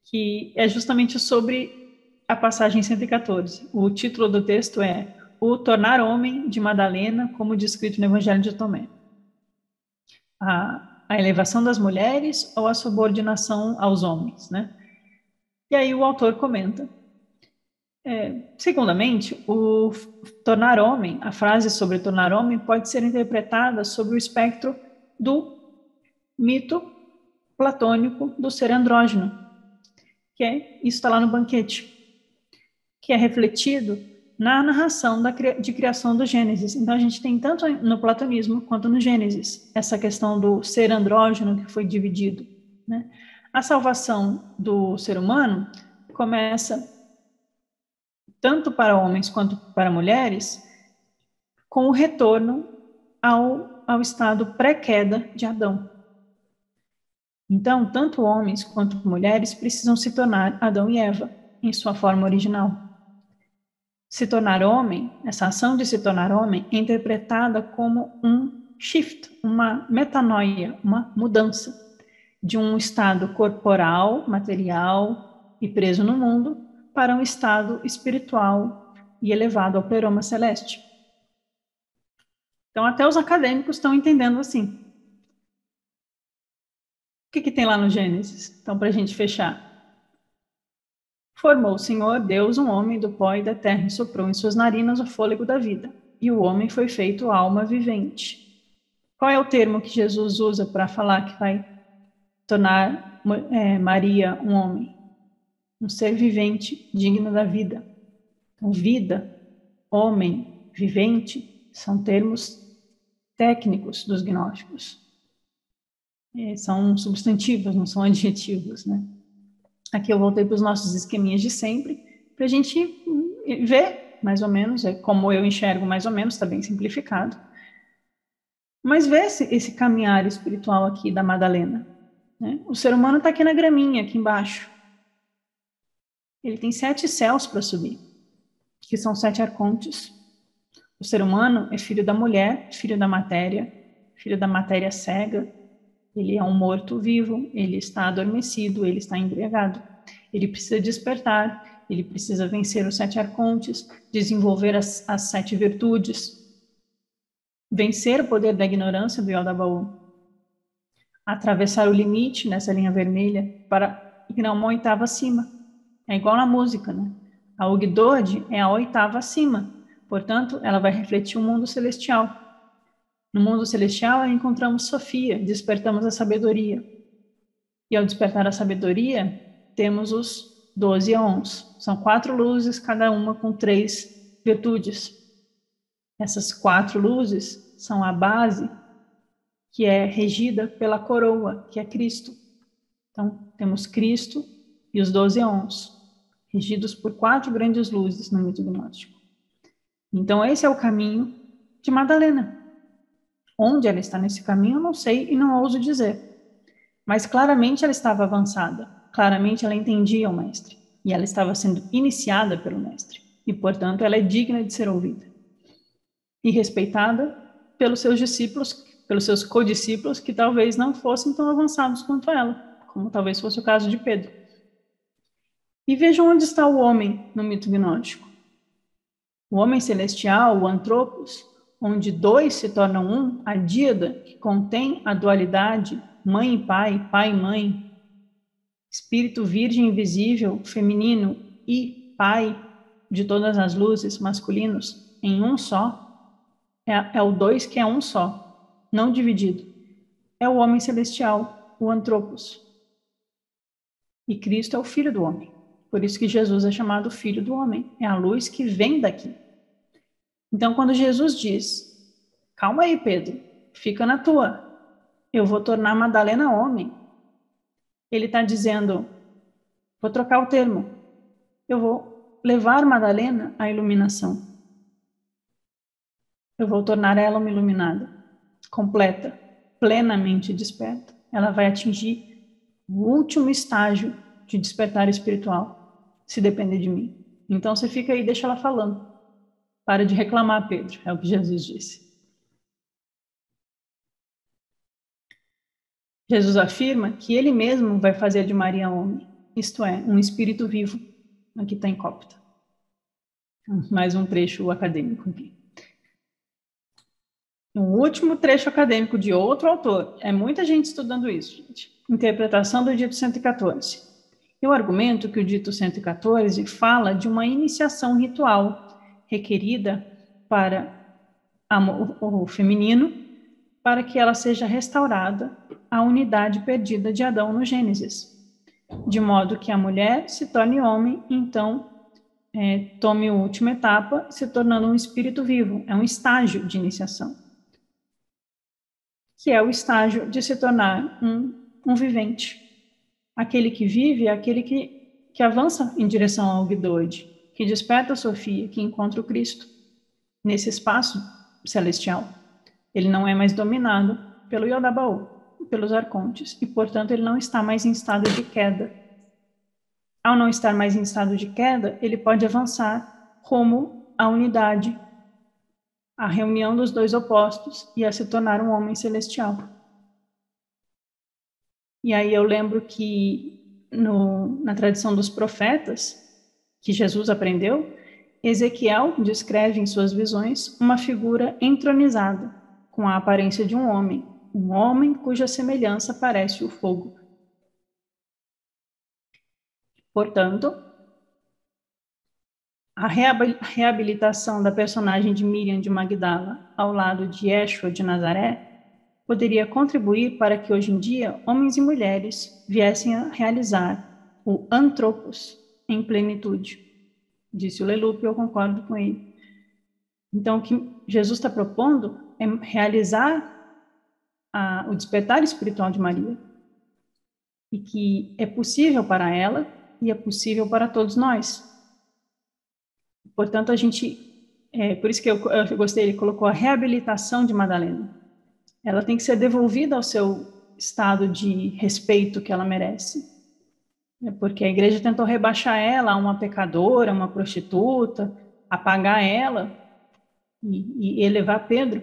Speaker 1: que é justamente sobre a passagem 114. O título do texto é O Tornar Homem de Madalena, como descrito no Evangelho de Tomé. A elevação das mulheres ou a subordinação aos homens, né? E aí o autor comenta. Segundamente, o tornar homem, a frase sobre tornar homem pode ser interpretada sobre o espectro do mito platônico do ser andrógeno, isso está lá no banquete, que é refletido na narração de criação do Gênesis. Então, a gente tem tanto no platonismo quanto no Gênesis essa questão do ser andrógeno que foi dividido, né? A salvação do ser humano começa tanto para homens quanto para mulheres com o retorno ao estado pré-queda de Adão. Então, tanto homens quanto mulheres precisam se tornar Adão e Eva em sua forma original. Se tornar homem, essa ação de se tornar homem é interpretada como um shift, uma metanoia, uma mudança de um estado corporal, material e preso no mundo para um estado espiritual e elevado ao pleroma celeste. Então, até os acadêmicos estão entendendo assim. O que tem lá no Gênesis? Então, para a gente fechar. Formou o Senhor Deus um homem do pó e da terra e soprou em suas narinas o fôlego da vida. E o homem foi feito alma vivente. Qual é o termo que Jesus usa para falar que vai tornar Maria um homem? Um ser vivente, digno da vida. Então, vida, homem, vivente, são termos técnicos dos gnósticos. São substantivos, não são adjetivos, né? Aqui eu voltei para os nossos esqueminhas de sempre, para a gente ver, mais ou menos, como eu enxergo mais ou menos, está bem simplificado. Mas ver esse caminhar espiritual aqui da Madalena, né? O ser humano está aqui na graminha, aqui embaixo. Ele tem 7 céus para subir, que são 7 arcontes. O ser humano é filho da mulher, filho da matéria cega. Ele é um morto-vivo, ele está adormecido, ele está embriagado. Ele precisa despertar, ele precisa vencer os 7 arcontes, desenvolver as 7 virtudes, vencer o poder da ignorância do Yaldabaoth, atravessar o limite nessa linha vermelha para ir a uma oitava acima. É igual na música, né? A Ugdod é a oitava acima, portanto, ela vai refletir o mundo celestial. No mundo celestial, encontramos Sofia, despertamos a sabedoria. E ao despertar a sabedoria, temos os 12 Aons. São 4 luzes, cada uma com 3 virtudes. Essas 4 luzes são a base, que é regida pela coroa, que é Cristo. Então, temos Cristo e os 12 Aons, regidos por 4 grandes luzes no mito gnóstico. Então, esse é o caminho de Madalena. Onde ela está nesse caminho, eu não sei e não ouso dizer. Mas claramente ela estava avançada. Claramente ela entendia o mestre. E ela estava sendo iniciada pelo mestre. E, portanto, ela é digna de ser ouvida. E respeitada pelos seus discípulos, pelos seus codiscípulos, que talvez não fossem tão avançados quanto ela, como talvez fosse o caso de Pedro. E vejam onde está o homem no mito gnóstico. O homem celestial, o antropos, onde 2 se tornam um, a díada, que contém a dualidade, mãe e pai e mãe, espírito virgem invisível, feminino e pai de todas as luzes, masculinos, em um só, é o 2 que é um só, não dividido. É o homem celestial, o antropos. E Cristo é o filho do homem. Por isso que Jesus é chamado filho do homem. É a luz que vem daqui. Então, quando Jesus diz, calma aí, Pedro, fica na tua, eu vou tornar Madalena homem, ele está dizendo, vou trocar o termo, eu vou levar Madalena à iluminação. Eu vou tornar ela uma iluminada, completa, plenamente desperta. Ela vai atingir o último estágio de despertar espiritual, se depender de mim. Então, você fica aí, deixa ela falando. Para de reclamar, Pedro, é o que Jesus disse. Jesus afirma que ele mesmo vai fazer de Maria homem, isto é, um espírito vivo. Aqui está em cópita. Mais um trecho acadêmico aqui. Um último trecho acadêmico de outro autor. É muita gente estudando isso, gente. Interpretação do dito 114. Eu argumento que o dito 114 fala de uma iniciação ritual requerida para o feminino, para que ela seja restaurada à unidade perdida de Adão no Gênesis, de modo que a mulher se torne homem, então tome a última etapa, se tornando um espírito vivo. É um estágio de iniciação, que é o estágio de se tornar um vivente. Aquele que vive é aquele que avança em direção ao Ogdoad, que desperta a Sofia, que encontra o Cristo nesse espaço celestial. Ele não é mais dominado pelo Yodabaú, pelos arcontes, e, portanto, ele não está mais em estado de queda. Ao não estar mais em estado de queda, ele pode avançar rumo à unidade, à reunião dos dois opostos e a se tornar um homem celestial. E aí eu lembro que na tradição dos profetas, que Jesus aprendeu, Ezequiel descreve em suas visões uma figura entronizada, com a aparência de um homem cuja semelhança parece o fogo. Portanto, a reabilitação da personagem de Miriam de Magdala ao lado de Yeshua de Nazaré poderia contribuir para que hoje em dia homens e mulheres viessem a realizar o antropos em plenitude. Disse o Leloup e eu concordo com ele. Então, o que Jesus está propondo é realizar o despertar espiritual de Maria, e que é possível para ela e é possível para todos nós. Portanto, por isso que eu gostei, ele colocou a reabilitação de Madalena. Ela tem que ser devolvida ao seu estado de respeito que ela merece. Porque a igreja tentou rebaixar ela a uma pecadora, uma prostituta, apagar ela e elevar Pedro.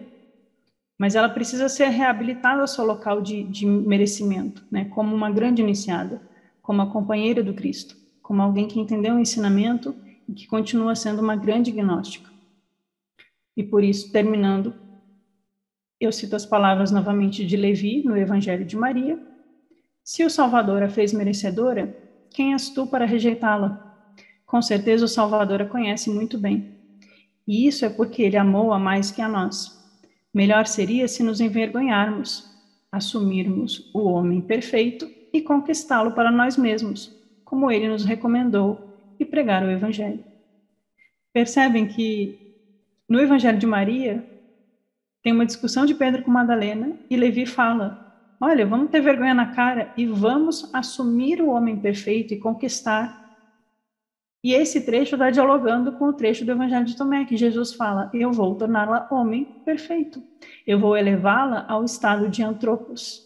Speaker 1: Mas ela precisa ser reabilitada ao seu local de merecimento, né? Como uma grande iniciada, como a companheira do Cristo, como alguém que entendeu o ensinamento e que continua sendo uma grande gnóstica. E por isso, terminando, eu cito as palavras novamente de Levi, no Evangelho de Maria: se o Salvador a fez merecedora, quem és tu para rejeitá-la? Com certeza o Salvador a conhece muito bem. E isso é porque ele amou-a mais que a nós. Melhor seria se nos envergonharmos, assumirmos o homem perfeito e conquistá-lo para nós mesmos, como ele nos recomendou, e pregar o Evangelho. Percebem que no Evangelho de Maria tem uma discussão de Pedro com Madalena e Levi fala: olha, vamos ter vergonha na cara e vamos assumir o homem perfeito e conquistar. E esse trecho está dialogando com o trecho do Evangelho de Tomé, que Jesus fala: eu vou torná-la homem perfeito. Eu vou elevá-la ao estado de antropos.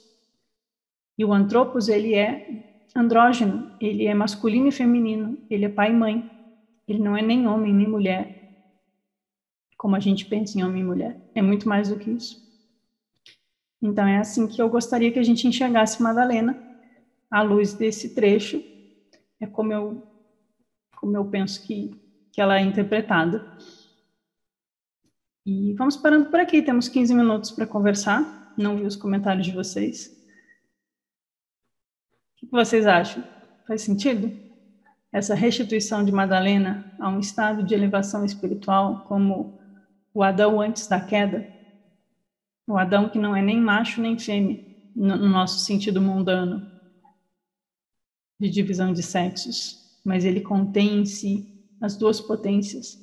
Speaker 1: E o antropos, ele é andrógeno, ele é masculino e feminino, ele é pai e mãe. Ele não é nem homem, nem mulher, como a gente pensa em homem e mulher. É muito mais do que isso. Então, é assim que eu gostaria que a gente enxergasse Madalena, à luz desse trecho. É como eu penso que ela é interpretada. E vamos parando por aqui, temos 15 minutos para conversar. Não vi os comentários de vocês. O que vocês acham? Faz sentido? Essa restituição de Madalena a um estado de elevação espiritual, como o Adão antes da queda? O Adão que não é nem macho nem fêmea, no nosso sentido mundano, de divisão de sexos, mas ele contém em si as duas potências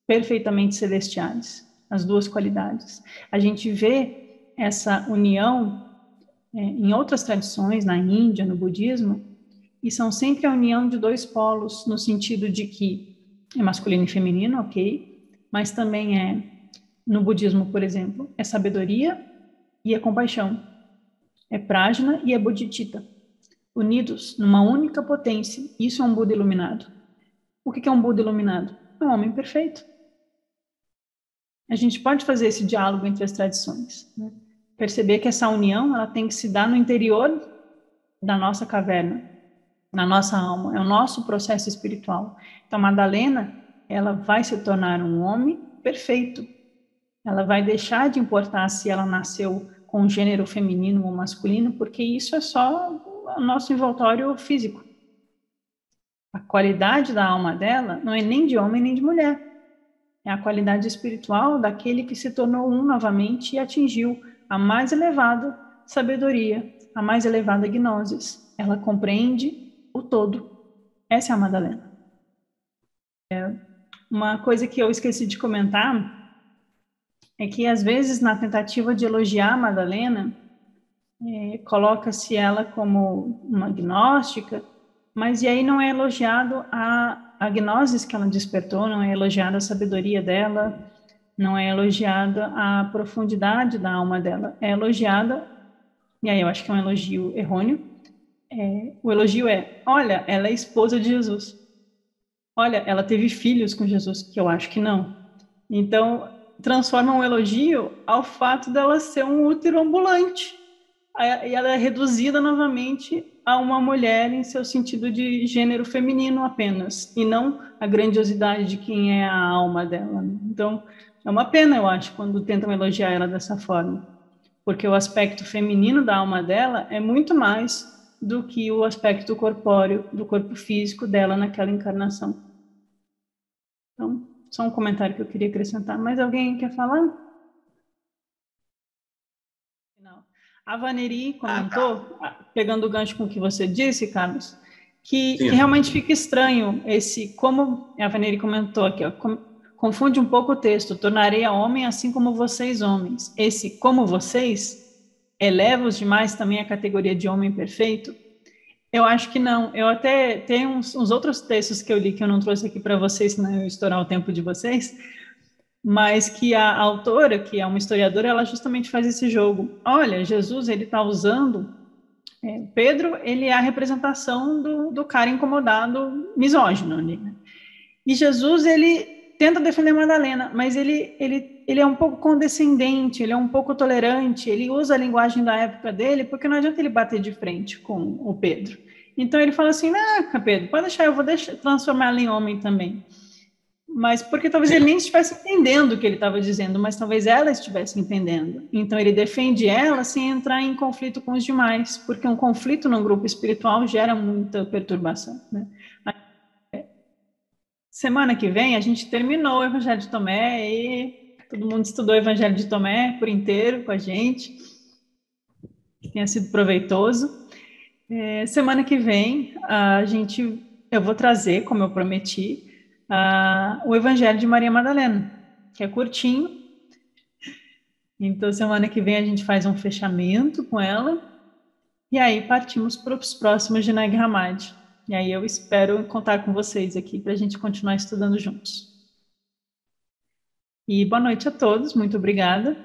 Speaker 1: perfeitamente celestiais, as duas qualidades. A gente vê essa união em outras tradições, na Índia, no budismo, e são sempre a união de dois polos, no sentido de que é masculino e feminino, ok, mas também no budismo, por exemplo, é sabedoria e é compaixão, é prajna e é bodhicitta, unidos numa única potência. Isso é um Buda iluminado. O que é um Buda iluminado? É um homem perfeito. A gente pode fazer esse diálogo entre as tradições, né? Perceber que essa união ela tem que se dar no interior da nossa caverna, na nossa alma, é o nosso processo espiritual. Então, Madalena, ela vai se tornar um homem perfeito. Ela vai deixar de importar se ela nasceu com gênero feminino ou masculino, porque isso é só o nosso envoltório físico. A qualidade da alma dela não é nem de homem nem de mulher. É a qualidade espiritual daquele que se tornou um novamente e atingiu a mais elevada sabedoria, a mais elevada gnosis. Ela compreende o todo. Essa é a Madalena. Uma coisa que eu esqueci de comentar é que, às vezes, na tentativa de elogiar a Madalena, coloca-se ela como uma agnóstica, mas e aí não é elogiado a gnosis que ela despertou, não é elogiada a sabedoria dela, não é elogiada a profundidade da alma dela, é elogiada, e aí eu acho que é um elogio errôneo, o elogio é, olha, ela é esposa de Jesus, olha, ela teve filhos com Jesus, que eu acho que não. Então, transforma um elogio ao fato dela ser um útero ambulante, e ela é reduzida novamente a uma mulher em seu sentido de gênero feminino apenas, e não a grandiosidade de quem é a alma dela. Então, é uma pena, eu acho, quando tentam elogiar ela dessa forma, porque o aspecto feminino da alma dela é muito mais do que o aspecto corpóreo, do corpo físico dela naquela encarnação. Então, só um comentário que eu queria acrescentar. Mais alguém quer falar? Não. A Vaneri comentou, pegando o gancho com o que você disse, Carlos, que realmente fica estranho esse, como a Vaneri comentou aqui, ó, confunde um pouco o texto, tornarei a homem assim como vocês homens. Esse como vocês eleva-os demais também à categoria de homem perfeito? Eu acho que não. Eu até tenho uns outros textos que eu li que eu não trouxe aqui para vocês, senão eu estourar o tempo de vocês, mas que a autora, que é uma historiadora, ela justamente faz esse jogo. Olha, Jesus, ele está usando... Pedro, ele é a representação do cara incomodado, misógino ali, né? E Jesus, ele tenta defender Madalena, mas ele é um pouco condescendente, ele é um pouco tolerante, ele usa a linguagem da época dele, porque não adianta ele bater de frente com o Pedro. Então ele fala assim, Pedro, pode deixar, eu vou transformar ela em homem também. Mas porque talvez ele nem estivesse entendendo o que ele estava dizendo, mas talvez ela estivesse entendendo. Então ele defende ela sem entrar em conflito com os demais, porque um conflito num grupo espiritual gera muita perturbação, né? Semana que vem a gente terminou o Evangelho de Tomé e todo mundo estudou o Evangelho de Tomé por inteiro com a gente. Que tenha sido proveitoso. Semana que vem eu vou trazer, como eu prometi, o Evangelho de Maria Madalena, que é curtinho. Então, semana que vem a gente faz um fechamento com ela e aí partimos para os próximos de Nag Hammadi. E aí eu espero contar com vocês aqui para a gente continuar estudando juntos. E boa noite a todos, muito obrigada.